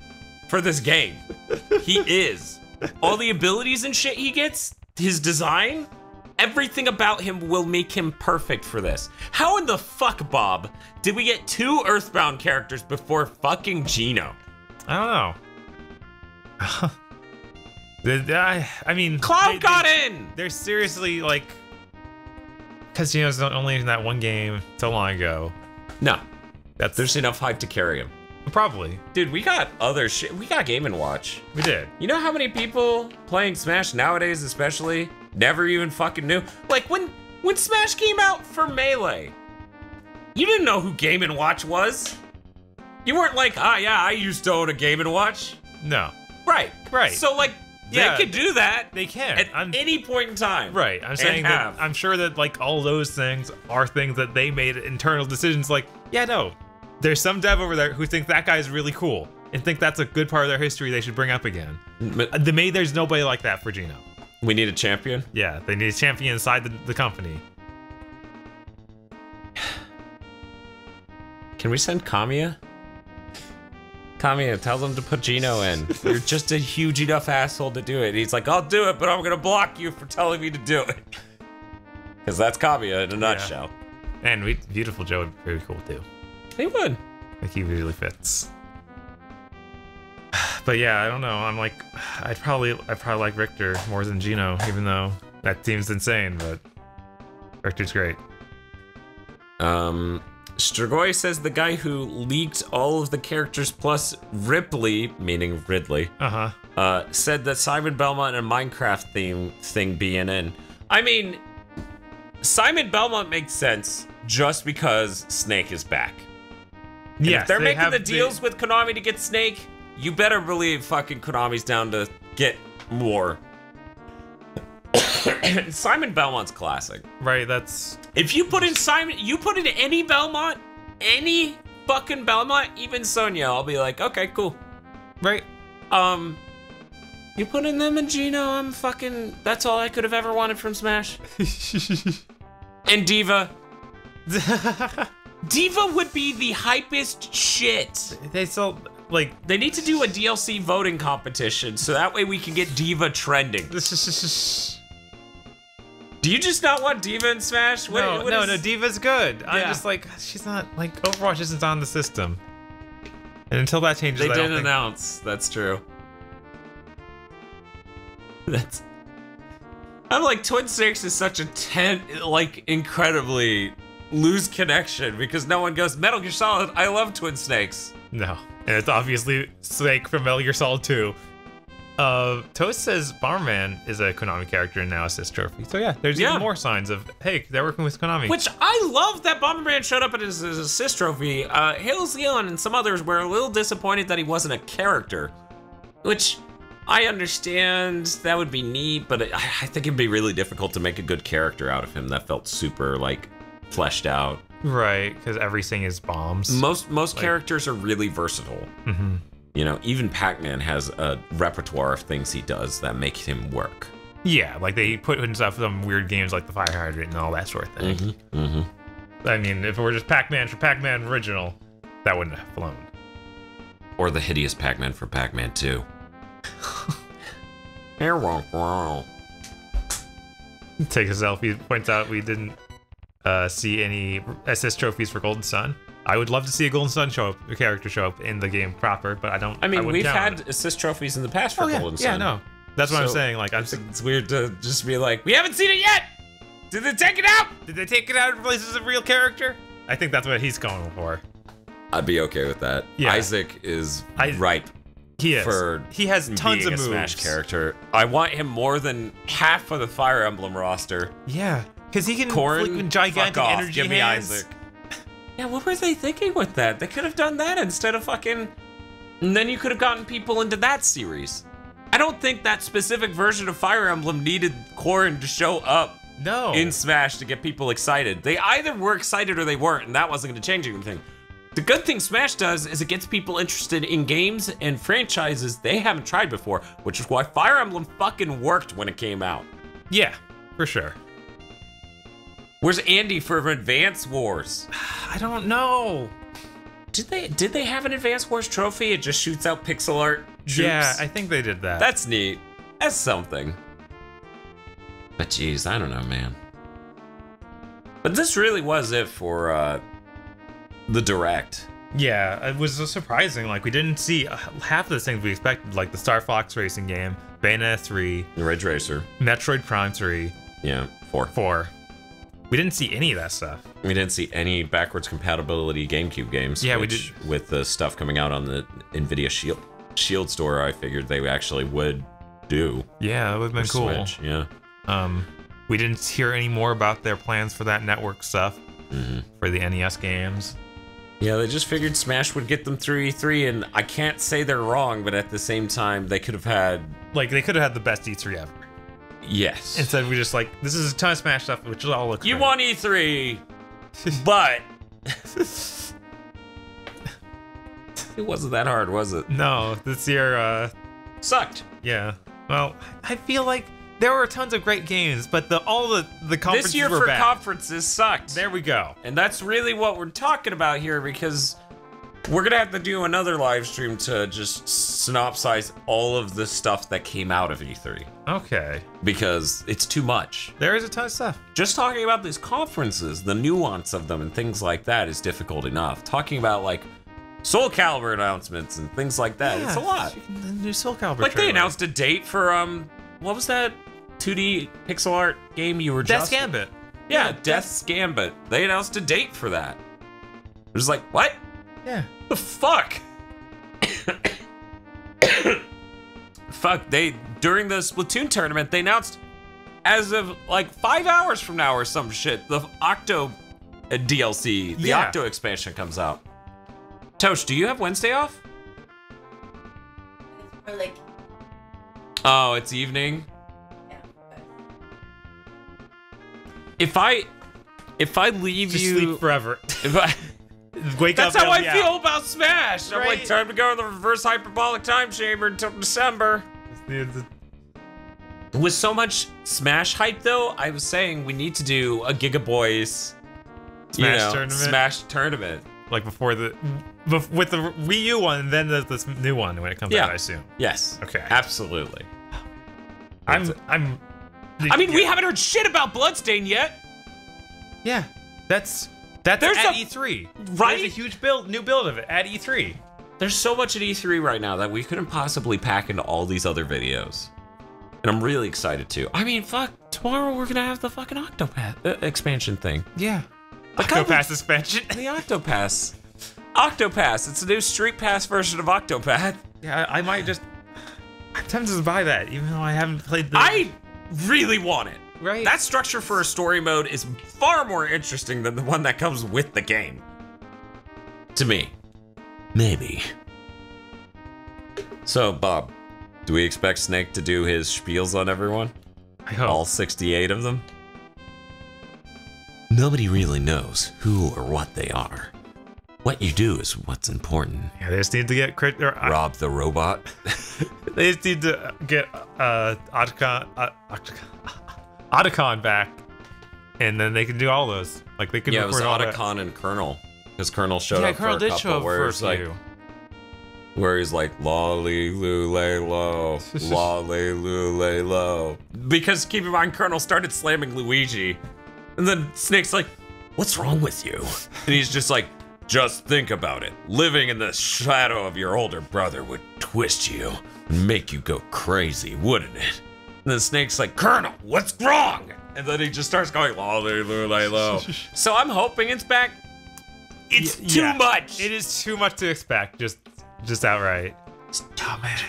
for this game. He is. All the abilities and shit he gets, his design, everything about him will make him perfect for this. How in the fuck, Bob, did we get 2 Earthbound characters before fucking Geno? I don't know. I mean, Cloud got in! They're seriously like, because Geno's not only in that one game so long ago. No, there's enough hype to carry him. Probably. Dude, we got other shit. We got Game & Watch. We did. You know how many people playing Smash nowadays, especially, never even fucking knew? Like when Smash came out for Melee, you didn't know who Game & Watch was. You weren't like, ah, yeah, I used to own a Game & Watch. No. Right. Right. So, like, Yeah. they could do that They can. at any point in time. Right. I'm saying that have. I'm sure that like all those things are things that they made internal decisions like, yeah, no. There's some dev over there who think that guy is really cool and think that's a good part of their history they should bring up again. There's nobody like that for Geno. We need a champion. Yeah, they need a champion inside the company. Can we send Kamiya? Kamiya, tell them to put Geno in. You're just a huge enough asshole to do it. He's like, I'll do it, but I'm gonna block you for telling me to do it. Because that's Kamiya in a nutshell. And Beautiful Joe would be pretty cool too. He would. Like he really fits. But yeah, I don't know. I'm like, I'd probably like Richter more than Geno, even though that seems insane. But Richter's great. Strigoi says the guy who leaked all of the characters plus Ripley, meaning Ridley, said that Simon Belmont and a Minecraft thing being in. I mean, Simon Belmont makes sense just because Snake is back. Yeah, if they're making the deals with Konami to get Snake, you better believe fucking Konami's down to get more. Simon Belmont's classic. Right, that's... If you put in Simon, you put in any Belmont, any fucking Belmont, even Sonya, I'll be like, okay, cool. Right. You put in them and Geno, I'm fucking, that's all I could have ever wanted from Smash. And Diva. Diva would be the hypest shit. They still, like... They need to do a DLC voting competition, so that way we can get Diva trending. Do you just not want Diva in Smash? No, Diva's good. Yeah. I'm just like, she's not, like, Overwatch isn't on the system. And until that changes, they didn't announce. That's true. I'm like, Twin Snakes is such a incredibly loose connection because no one goes, Metal Gear Solid, I love Twin Snakes. No. And it's obviously Snake from Metal Gear Solid 2. Toast says Bomberman is a Konami character and now assist trophy. So yeah, there's even more signs of, hey, they're working with Konami. Which I love that Bomberman showed up at his assist trophy. Hales Leon and some others were a little disappointed that he wasn't a character. Which, I understand, that would be neat, but I think it'd be really difficult to make a good character out of him that felt super, like, fleshed out. Right, because everything is bombs. Most characters are really versatile. Mm-hmm. You know, even Pac-Man has a repertoire of things he does that make him work. Yeah, like they put himself in some weird games like the Fire Hydrant and all that sort of thing. Mm-hmm. Mm-hmm. I mean, if it were just Pac-Man for Pac-Man original, that wouldn't have flown. Or the hideous Pac-Man for Pac-Man 2. Takes a selfie, points out we didn't see any SS trophies for Golden Sun. I would love to see a Golden Sun character show up in the game proper, but I don't. I mean, we've had assist trophies in the past for Golden Sun. Yeah, no. That's what I'm saying. Like, it's weird to just be like, we haven't seen it yet. Did they take it out? Did they take it out and replace it as a real character? I think that's what he's going for. I'd be okay with that. Yeah. Isaac is ripe. He is. He has tons of moves. Smash character. I want him more than half of the Fire Emblem roster. Yeah, because he can Corrin, gigantic fuck off. energy Give me hands. Isaac. Yeah, what were they thinking with that? They could have done that instead of fucking... And then you could have gotten people into that series. I don't think that specific version of Fire Emblem needed Corrin to show up in Smash to get people excited. They either were excited or they weren't, and that wasn't going to change anything. The good thing Smash does is it gets people interested in games and franchises they haven't tried before, which is why Fire Emblem fucking worked when it came out. Yeah, for sure. Where's Andy for Advance Wars? I don't know. Did they have an Advance Wars trophy? It just shoots out pixel art troops? Yeah, I think they did that. That's neat. That's something. But geez, I don't know, man. But this really was it for the Direct. Yeah, it was surprising. Like, we didn't see half of the things we expected, like the Star Fox racing game, Bayonetta 3, Ridge Racer, Metroid Prime 3. Yeah, 4. We didn't see any of that stuff. We didn't see any backwards compatibility GameCube games. Yeah, we did. With the stuff coming out on the NVIDIA Shield store, I figured they actually would do. Yeah, it would have been cool. Switch, yeah. We didn't hear any more about their plans for that network stuff for the NES games. Yeah, they just figured Smash would get them through E3, and I can't say they're wrong, but at the same time, they could have had... Like, they could have had the best E3 ever. Yes. Instead, we just like, this is a ton of Smash stuff, which all looks You great. won E3, but... It wasn't that hard, was it? No, this year, Sucked. yeah. Well, I feel like there were tons of great games, but all the conferences This year were for bad. conferences sucked. There we go. And that's really what we're talking about here, because we're gonna have to do another live stream to just synopsize all of the stuff that came out of E3, Okay. because it's too much. There is a ton of stuff. Just talking about these conferences, the nuance of them and things like that is difficult enough. Talking about like Soul Calibur announcements and things like that, it's a lot. The new Soul Calibur Like they trailer. announced a date for what was that 2D pixel art game you were Death's just... Gambit. Yeah, Death's Gambit. They announced a date for that. It was like, what? Yeah. The fuck? Fuck, during the Splatoon tournament, they announced as of like 5 hours from now or some shit, the Octo DLC, the Yeah. Octo expansion comes out. Tosh, do you have Wednesday off? It's more like, Oh, it's evening. yeah. If I leave Just you, sleep forever. if I, Wake that's up. how I and- yeah. feel about Smash. I'm like, Right. time to go in the reverse hyperbolic time chamber until December. With so much Smash hype, though, I was saying we need to do a Giga Boys Smash tournament? Smash tournament. Like with the Wii U one, and then this new one when it comes Yeah. out, I assume. Yes. Okay. Absolutely. I mean, we haven't heard shit about Bloodstain yet. Yeah. That's There's at a- E3. right? There's a huge new build of it at E3. There's so much at E3 right now that we couldn't possibly pack into all these other videos. And I'm really excited too. I mean, fuck, tomorrow we're gonna have the fucking Octopath expansion thing. Yeah. Like, how Octopath suspension. The Octopass. Octopass, it's a new Street Pass version of Octopath. Yeah, I might just. I'm tempted to buy that, even though I haven't played the. I really want it. Right. That structure for a story mode is far more interesting than the one that comes with the game. To me. Maybe. So, Bob, do we expect Snake to do his spiels on everyone? I hope. All 68 of them? Nobody really knows who or what they are. What you do is what's important. Yeah, they just need to get Rob the robot. They just need to get Otacon back, and then they can do all those. Like they could Yeah, it was record all that. Otacon and Colonel. Because Colonel showed Yeah, up Colonel for a did couple show up where for a it's like, few. where he's like, lolly loo lay low, lolly loo lay low. Because keep in mind, Colonel started slamming Luigi. And then Snake's like, what's wrong with you? And he's just like, just think about it. Living in the shadow of your older brother would twist you and make you go crazy, wouldn't it? And then Snake's like, Colonel, what's wrong? And then he just starts going, lolly loo lay low. So I'm hoping it's back. It's too Yeah, much. It is too much to expect, just outright. Stop it.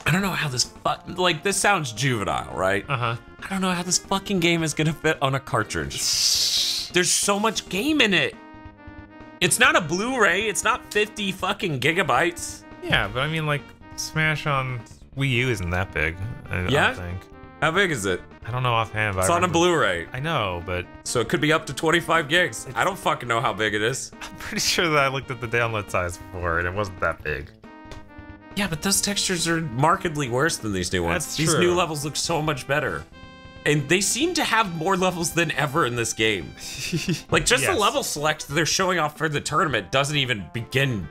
I don't know how this like this sounds juvenile, right? Uh-huh. I don't know how this fucking game is gonna fit on a cartridge. There's so much game in it. It's not a Blu-ray. It's not 50 fucking gigabytes. Yeah, but I mean, like, Smash on Wii U isn't that big. I Yeah? don't think. How big is it? I don't know offhand, but It's I on a remember- Blu-ray, I know, but so it could be up to 25 gigs. I don't fucking know how big it is. I'm pretty sure that I looked at the download size before, and it wasn't that big. Yeah, but those textures are markedly worse than these new ones. That's These true. new levels look so much better. And they seem to have more levels than ever in this game. Like, just the Yes. level select they're showing off for the tournament doesn't even begin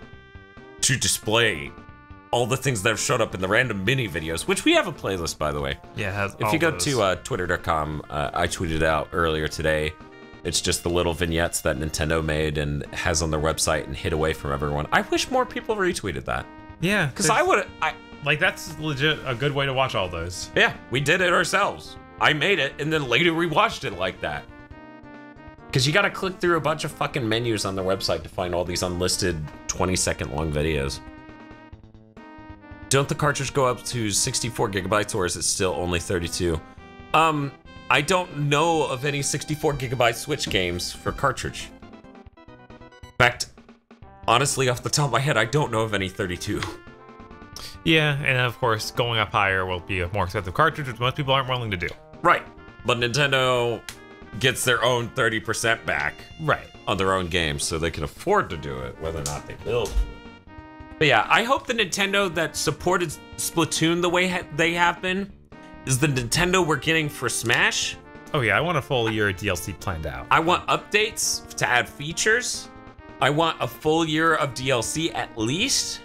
to display all the things that have showed up in the random mini videos, which we have a playlist, by the way. Yeah, it has If all you go those. to twitter.com, I tweeted out earlier today. It's just the little vignettes that Nintendo made and has on their website and hid away from everyone. I wish more people retweeted that. Yeah, Because I would, like, that's legit a good way to watch all those. yeah, we did it ourselves. I made it, and then later we watched it like that. Because you gotta click through a bunch of fucking menus on their website to find all these unlisted 20-second long videos. Don't the cartridge go up to 64 gigabytes, or is it still only 32? I don't know of any 64 gigabyte Switch games for cartridge. In fact, honestly, off the top of my head, I don't know of any 32. Yeah, and of course, going up higher will be a more expensive cartridge, which most people aren't willing to do. Right. But Nintendo gets their own 30% back. Right. On their own games, so they can afford to do it, whether or not they will do it. But yeah, I hope the Nintendo that supported Splatoon the way they have been is the Nintendo we're getting for Smash. Oh yeah, I want a full year of DLC planned out. I want updates to add features. I want a full year of DLC at least.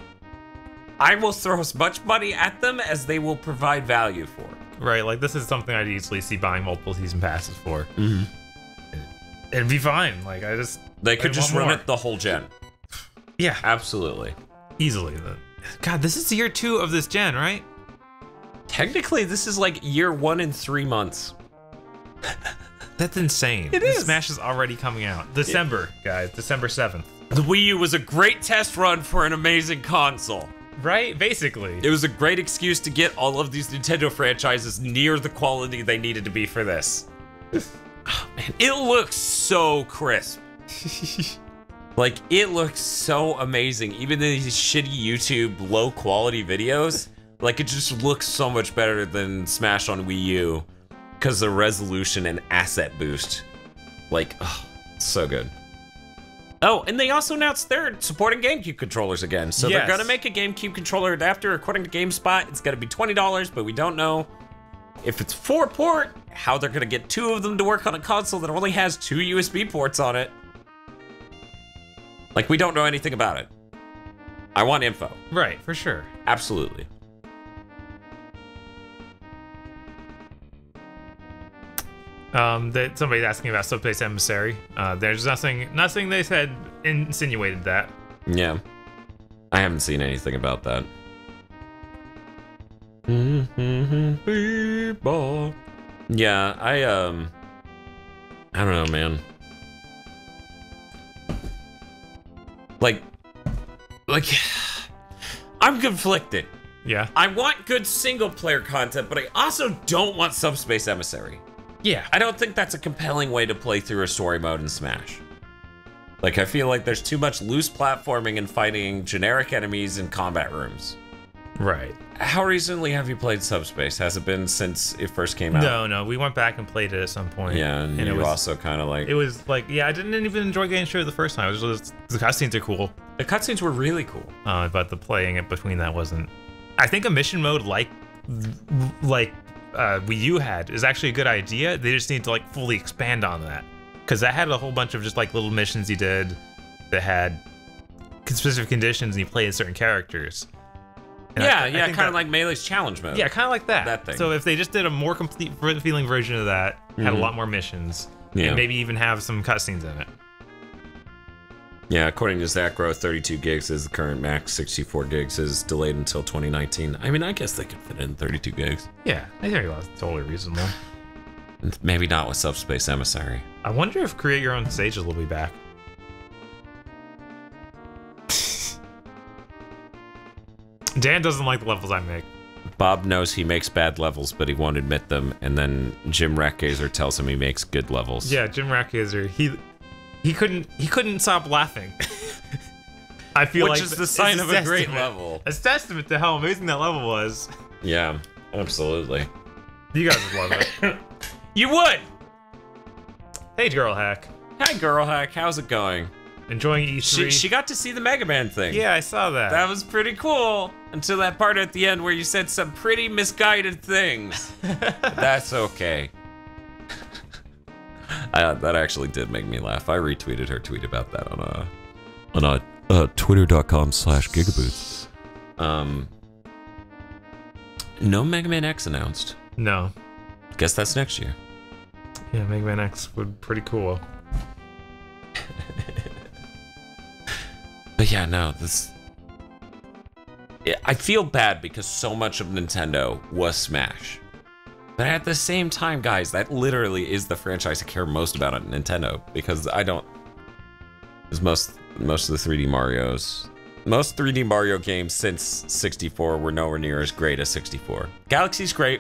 I will throw as much money at them as they will provide value for. Right, like this is something I'd easily see buying multiple season passes for. Mm-hmm. It'd be fine. Like they could just run it the whole gen. Yeah, absolutely, easily. God, this is year 2 of this gen, right? Technically, this is like year 1 in 3 months. That's insane. It is. Smash is already coming out. December, guys. December 7th. The Wii U was a great test run for an amazing console. Right? Basically. It was a great excuse to get all of these Nintendo franchises near the quality they needed to be for this. Oh, man, it looks so crisp. Like, it looks so amazing. Even in these shitty YouTube low quality videos, like, it just looks so much better than Smash on Wii U because the resolution and asset boost. Like, oh, so good. Oh, and they also announced they're supporting GameCube controllers again. So yes. They're gonna make a GameCube controller adapter. According to GameSpot, it's gonna be $20, but we don't know if it's 4-port, how they're gonna get 2 of them to work on a console that only has 2 USB ports on it. Like, we don't know anything about it. I want info. Right, for sure. Absolutely. Somebody's asking about Subspace Emissary. There's nothing they said insinuated that. Yeah. I haven't seen anything about that. Yeah, I don't know, man. Like, I'm conflicted. Yeah. I want good single-player content, but I also don't want Subspace Emissary. Yeah. I don't think that's a compelling way to play through a story mode in Smash. Like, I feel like there's too much loose platforming and fighting generic enemies in combat rooms. Right. How recently have you played Subspace? Has it been since it first came out? No, we went back and played it at some point. Yeah, and it you was also kind of like... It was like, yeah, I didn't even enjoy getting through it the first time. It was just, the cutscenes are cool. The cutscenes were really cool. But the playing it between that wasn't... I think a mission mode like Wii U had is actually a good idea. They just need to like fully expand on that. Because that had a whole bunch of just like little missions you did that had specific conditions and you played certain characters. And yeah, kind of like Melee's challenge mode. Yeah, kind of like that. That thing. So if they just did a more complete feeling version of that, had a lot more missions, and maybe even have some cutscenes in it. Yeah, according to Zachro, 32 gigs is the current max, 64 gigs is delayed until 2019. I mean, I guess they could fit in 32 gigs. Yeah, I think that's totally reasonable. Maybe not with Subspace Emissary. I wonder if Create Your Own Stages will be back. Dan doesn't like the levels I make. Bob knows he makes bad levels, but he won't admit them, and then Jim Ratgazer tells him he makes good levels. Yeah, Jim Ratgazer, he couldn't stop laughing. I feel Which like is the sign of a great level. It's testament to how amazing that level was. Yeah, absolutely. You guys would love it. You would! Hey, Girl Hack. Hi, Girl Hack. How's it going? Enjoying E3? She got to see the Mega Man thing. Yeah, I saw that. That was pretty cool. Until that part at the end where you said some pretty misguided things. That's okay. That actually did make me laugh. I retweeted her tweet about that on twitter.com/gigaboots. No Mega Man X announced. No. Guess that's next year. Yeah, Mega Man X would be pretty cool. But yeah, no, this... I feel bad because so much of Nintendo was Smash. But at the same time, guys, that literally is the franchise I care most about at Nintendo. Because I don't... Because most of the 3D Marios... Most 3D Mario games since 64 were nowhere near as great as 64. Galaxy's great.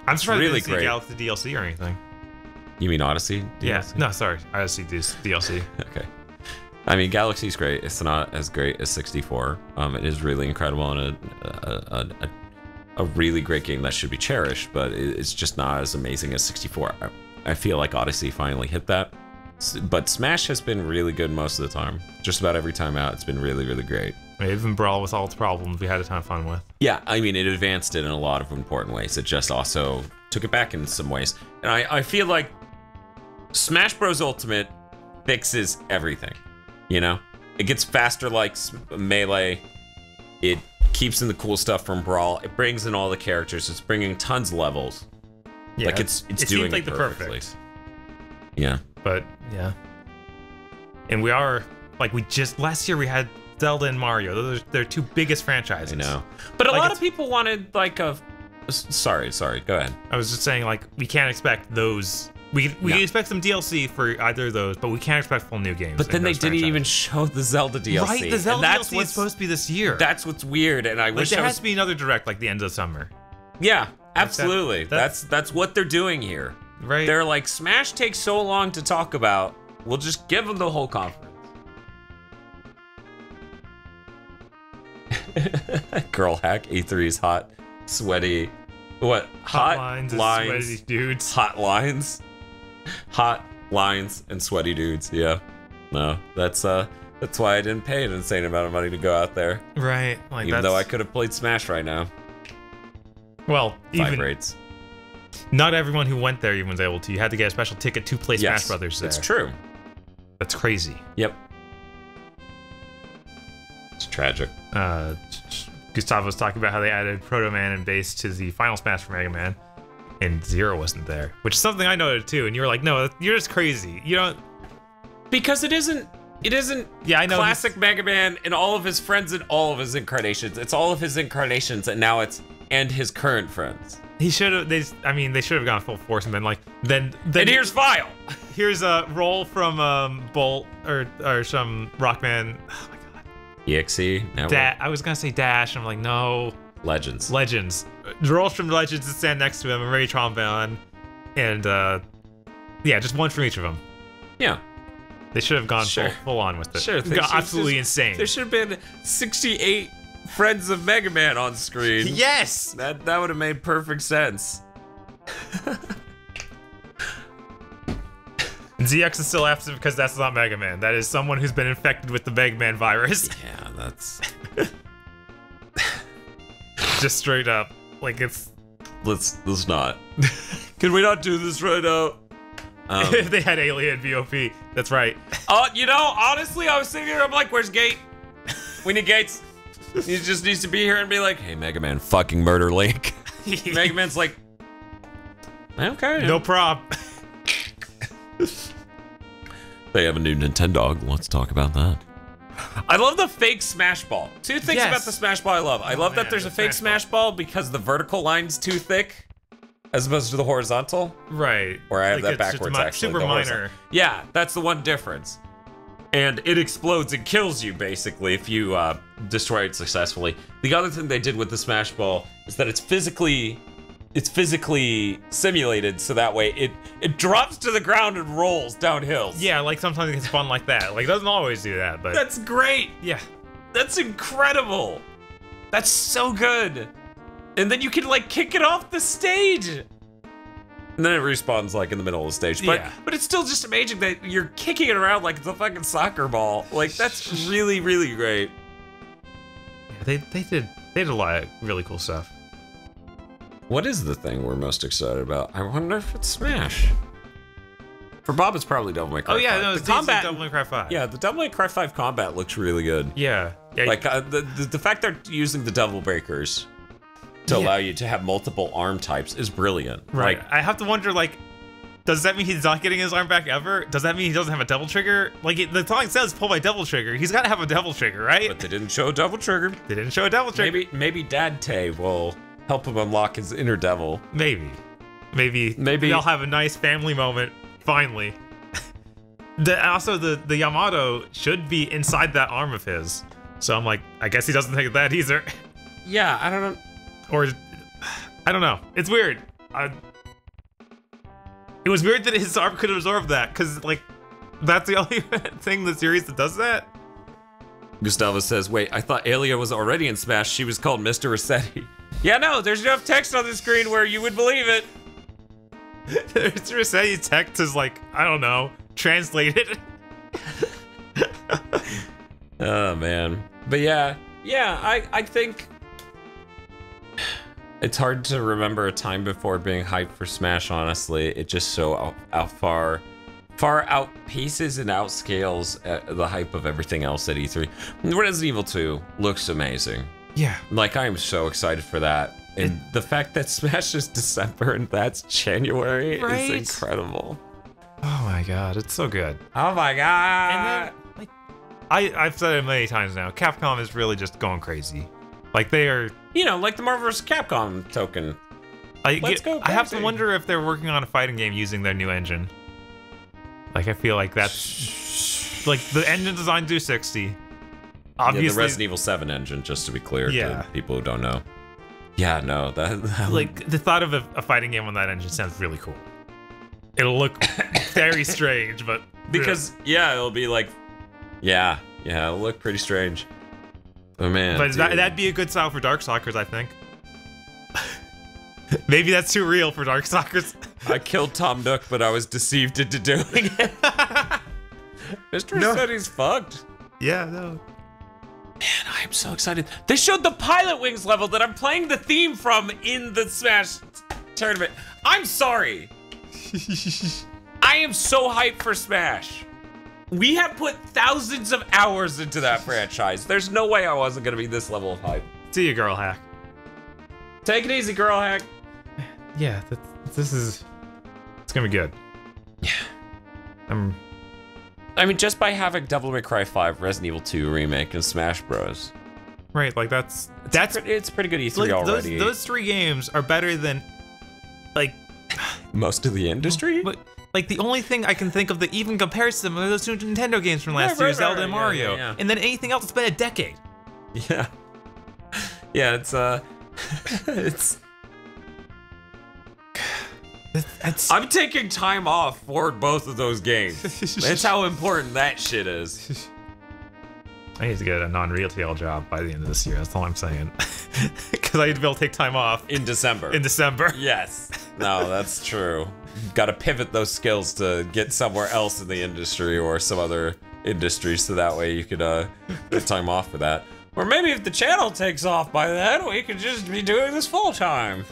I'm surprised really we didn't see great. Galaxy DLC or anything. You mean Odyssey? Yeah. DLC? No, sorry. I see this DLC. Okay. I mean, Galaxy's great. It's not as great as 64. It is really incredible and a really great game that should be cherished, but it's just not as amazing as 64. I feel like Odyssey finally hit that. But Smash has been really good most of the time. Just about every time out, it's been really, really great. Even Brawl with all its problems, we had a ton of fun with. Yeah, I mean, it advanced it in a lot of important ways. It just also took it back in some ways. And I feel like Smash Bros. Ultimate fixes everything, you know? It gets faster like Melee. It keeps in the cool stuff from Brawl. It brings in all the characters. It's bringing tons of levels. Yeah, like, it's doing like it the perfectly. perfect. Yeah. But, yeah. And we are, like, last year we had Zelda and Mario. Those are their two biggest franchises. I know. But a Like, lot of people wanted, like, a... Sorry, go ahead. I was just saying, like, we can't expect those. We can expect some DLC for either of those, but we can't expect full new games. But then they didn't even show the Zelda DLC. Right, the Zelda and that's DLC is supposed to be this year. That's what's weird, and I like, wish there I was... has to be another direct, like, the end of summer. Yeah, absolutely. that's- That's what they're doing here. Right. They're like, Smash takes so long to talk about, we'll just give them the whole conference. Girl hack, E3's hot, sweaty... What? Hot lines, lines, and sweaty dudes. hot lines, hot lines, and sweaty dudes. Yeah, no, that's why I didn't pay an insane amount of money to go out there. Right. Like, Even though I could have played Smash right now. Well, even Vibrates. not everyone who went there even was able to. You had to get a special ticket to play Smash Brothers there. It's true. That's crazy. Yep. It's tragic. Gustavo was talking about how they added Proto Man and Bass to the final Smash for Mega Man, and Zero wasn't there, which is something I noted too. And you were like, "No, you're just crazy. You don't." Because it isn't. Yeah, I know. Classic Mega Man and all of his friends and all of his incarnations. It's all of his incarnations, and now it's and his current friends. He should have. They should have gone full force and been like, then. And here's Vile. Here's a roll from Bolt or some Rockman. Oh my god. EXE. Now I was gonna say Dash. And I'm like, no. Legends. Rolls from Legends to stand next to him, and Ray Trombone, and yeah, just one from each of them. Yeah. They should have gone Sure. full on with it. Sure. Absolutely insane. There should have been 68 friends of Mega Man on screen. Yes. That would have made perfect sense. ZX is still absent because that's not Mega Man. That is someone who's been infected with the Mega Man virus. Yeah, that's... Just straight up. Like, it's... Let's not. Can we not do this right now? If they had Alien VOP. That's right. You know, honestly, I was sitting here, I'm like, where's Gate? We need Gates. He just needs to be here and be like, hey, Mega Man, fucking murder Link. Mega Man's like, okay. No prob. They have a new Nintendo. Let's talk about that. I love the fake Smash Ball. Two things Yes. about the Smash Ball I love. I love man, that there's a the fake Smash Smash Ball because the vertical line's too thick as opposed to the horizontal. Right. Or I have that it's just backwards, actually. Super the minor. horizontal. Yeah, that's the one difference. And it explodes and kills you, basically, if you destroy it successfully. The other thing they did with the Smash Ball is that it's physically simulated, so that way it drops to the ground and rolls down hills. Yeah, like sometimes it's fun like that. Like, it doesn't always do that, but... That's great. yeah. That's incredible. That's so good. And then you can, like, kick it off the stage. And then it respawns, like, in the middle of the stage. But, Yeah. but it's still just amazing that you're kicking it around like it's a fucking soccer ball. Like, that's really, really great. Yeah, they did a lot of really cool stuff. What is the thing we're most excited about? I wonder if it's Smash. For Bob, it's probably Devil May Cry 5. Oh yeah, no, the it's combat. Devil May Cry 5. Yeah, the Devil May Cry 5 combat looks really good. Yeah. Like the fact they're using the Devil Breakers to allow you to have multiple arm types is brilliant. Right. Like, I have to wonder, like, does that mean he's not getting his arm back ever? Does that mean he doesn't have a Devil Trigger? Like, the song says pull by Devil Trigger. He's got to have a Devil Trigger, right? but they didn't show Devil Trigger. They didn't show a Devil Trigger. Maybe Dad Tay will help him unlock his inner devil. Maybe Maybe- they'll have a nice family moment finally. Also, the Yamato should be inside that arm of his. So I'm like, I guess he doesn't take that either. Yeah, I don't know. Or I don't know. It's weird. It was weird that his arm could absorb that, because, like, that's the only thing in the series that does that. Gustavo says, wait, I thought Aelia was already in Smash. She was called Mr. Rossetti. Yeah, no, there's enough text on the screen where you would believe it. Mr. Rossetti's text is, like, I don't know, translated. Oh, man. But yeah, I think it's hard to remember a time before being hyped for Smash, honestly. It just so far outpaces and outscales the hype of everything else at E3. Resident Evil 2 looks amazing. Yeah. Like, I am so excited for that. And the fact that Smash is December and that's January is incredible. Oh my god, it's so good. Oh my god. And then, like, I've said it many times now, Capcom is really just going crazy. Like, they are... You know, like the Marvel vs. Capcom token. Let's go crazy. I have to wonder if they're working on a fighting game using their new engine. Like, I feel like that's... Like, the engine designed to 60. Obviously... Yeah, the Resident Evil 7 engine, just to be clear to people who don't know. Yeah, no, that like, the thought of a fighting game on that engine sounds really cool. It'll look very strange, but... Because, yeah, it'll be like... Yeah, it'll look pretty strange. Oh, man, but that'd be a good style for Darkstalkers, I think. Maybe that's too real for Darkstalkers. I killed Tom Nook, but I was deceived into doing it. Mr. Rossetti's fucked. Yeah, no. Man, I am so excited. They showed the Pilot Wings level that I'm playing the theme from in the Smash tournament. I'm sorry. I am so hyped for Smash. We have put thousands of hours into that franchise. There's no way I wasn't gonna be this level of hype. See you, Girl Hack. Take it easy, Girl Hack. Yeah, it's gonna be good. Yeah. I mean, just by having Devil May Cry 5, Resident Evil 2 Remake, and Smash Bros. Right, like it's pretty good E3 like, already. Those 3 games are better than, like... most of the industry? But, like, the only thing I can think of that even compares to them are those 2 Nintendo games from last year, Zelda and Mario. Yeah. And then anything else, it's been a decade. Yeah. Yeah, it's... I'm taking time off for both of those games. That's how important that shit is. I need to get a non-retail job by the end of this year, that's all I'm saying. Because I need to be able to take time off. In December. In December. Yes. No, that's true. Got to pivot those skills to get somewhere else in the industry or some other industry, so that way you could get time off for that. Or maybe if the channel takes off by then, we could just be doing this full time.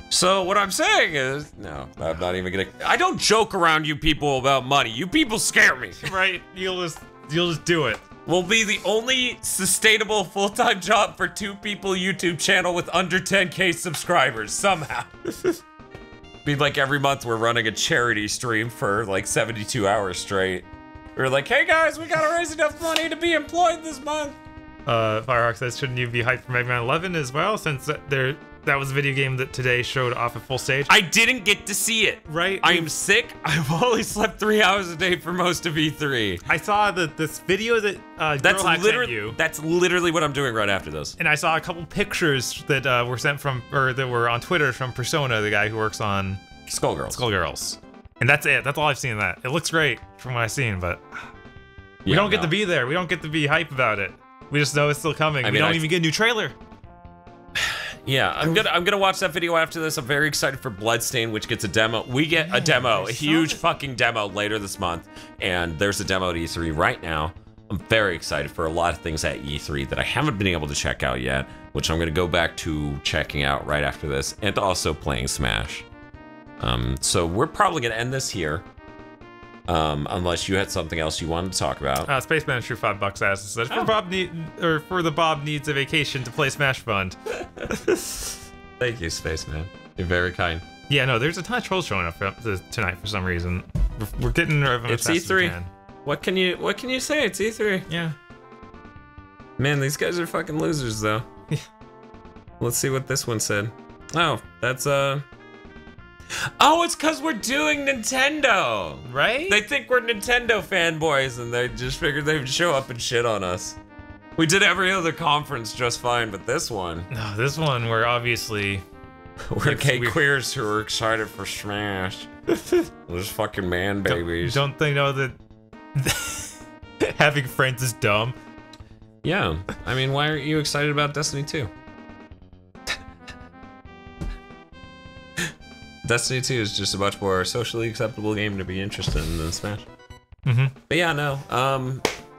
So what I'm saying is, no, I'm not even gonna. I don't joke around you people about money. You people scare me. Right? You'll just do it. We'll be the only sustainable full-time job for 2 people YouTube channel with under 10K subscribers somehow. Be like every month we're running a charity stream for like 72 hours straight. We're like, hey guys, we gotta raise enough money to be employed this month. Firehawk says, shouldn't you be hyped for Mega Man 11 as well, since that was a video game that today showed off at full stage? I didn't get to see it. Right? I am sick. I've only slept 3 hours a day for most of E3. I saw this video that that's literally what I'm doing right after this. And I saw a couple pictures that were sent from, or that were on Twitter from Persona, the guy who works on Skullgirls. And that's it. That's all I've seen of that. It looks great from what I've seen, but we don't get to be there. We don't get to be hype about it. We just know it's still coming. We don't even get a new trailer. Yeah, I'm gonna watch that video after this. I'm very excited for Bloodstained, which gets a demo. We get a demo, a huge fucking demo later this month, and there's a demo at E3 right now. I'm very excited for a lot of things at E3 that I haven't been able to check out yet, which I'm gonna go back to checking out right after this, and also playing Smash. So we're probably gonna end this here. Unless you had something else you wanted to talk about. Spaceman True $5 asks says for the Bob needs a vacation to play Smash Fund. Thank you, Spaceman. You're very kind. Yeah, no, there's a ton of trolls showing up tonight for some reason. We're getting rid of them. It's E3. What can you say? It's E3. Yeah. Man, these guys are fucking losers though. Yeah. Let's see what this one said. Oh, that's oh, it's because we're doing Nintendo! Right? They think we're Nintendo fanboys and they just figured they would show up and shit on us. We did every other conference just fine, but this one... No, this one we're obviously We're It's gay weird. queers who are excited for Smash. Those fucking man babies. Don't they know that having friends is dumb? Yeah, I mean, why aren't you excited about Destiny 2? Destiny 2 is just a much more socially acceptable game to be interested in than Smash. But yeah, no.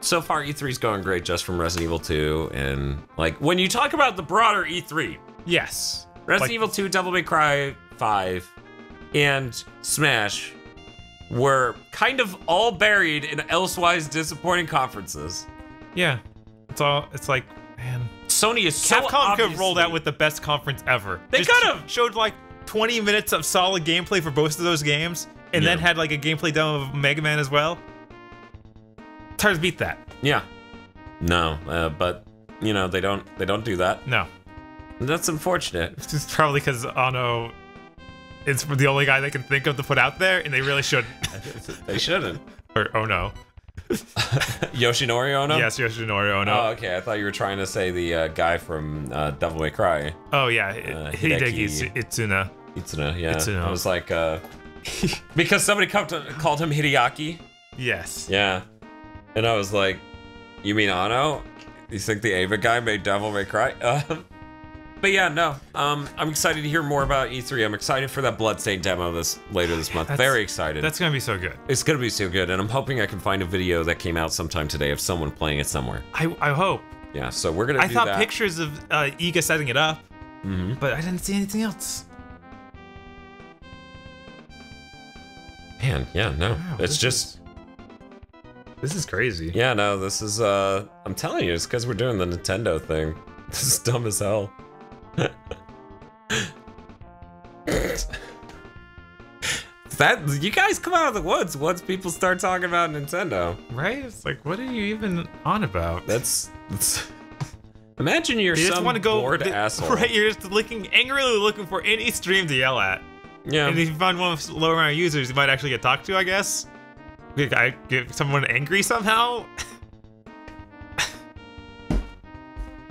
So far E3's going great just from Resident Evil 2, and like when you talk about the broader E3, Yes. Resident Like- Evil 2, Devil May Cry 5, and Smash were kind of all buried in elsewise disappointing conferences. Yeah. It's like, man. Sony is so Capcom could have rolled obviously- out with the best conference ever. They Just could've! showed like 20 minutes of solid gameplay for both of those games, and then Yeah. had like a gameplay demo of Mega Man as well. It's hard to beat that. Yeah. No, but you know they don't do that. No. And that's unfortunate. It's just probably because Ono is the only guy they can think of to put out there, and they really shouldn't. They shouldn't. Or Ono. Yoshinori Ono? Yes, Yoshinori Ono. Oh, okay. I thought you were trying to say the guy from Devil May Cry. Oh yeah, Hideki Hideki Itsuna. Itsuno, yeah. Itsuno. I was like, because somebody called him Hideaki. Yes. Yeah. And I was like, you mean Ono? You think the Ava guy made Devil May Cry? But yeah, no. I'm excited to hear more about E3. I'm excited for that Bloodstained demo later this month. Very excited. That's gonna be so good. It's gonna be so good, and I'm hoping I can find a video that came out sometime today of someone playing it somewhere. I hope. Yeah, so we're gonna I do thought that. pictures of Iga setting it up, but I didn't see anything else. Man, yeah, no. Wow, It's just, This is crazy. yeah, no, this is, I'm telling you, it's because we're doing the Nintendo thing. This is dumb as hell. You guys come out of the woods once people start talking about Nintendo. Right? It's like, what are you even on about? That's imagine you're You just some want to go bored asshole. Right, you're just angrily looking for any stream to yell at. Yeah. And if you find one with lower amount of users, you might actually get talked to, I guess. I get someone angry somehow.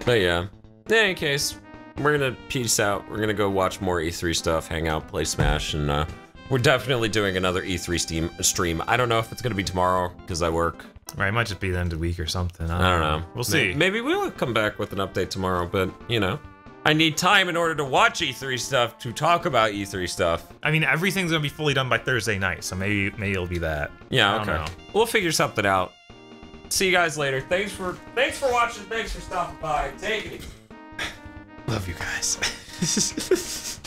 But yeah. In any case, we're gonna peace out. We're gonna go watch more E3 stuff, hang out, play Smash, and we're definitely doing another E3 stream. I don't know if it's gonna be tomorrow because I work. Right, it might just be the end of the week or something. I don't know. We'll see. Maybe we'll come back with an update tomorrow, but you know, I need time in order to watch E3 stuff to talk about E3 stuff. I mean, everything's gonna be fully done by Thursday night, so maybe it'll be that. Yeah, I don't okay. know. We'll figure something out. See you guys later. Thanks for watching. Thanks for stopping by. Take it easy. Love you guys.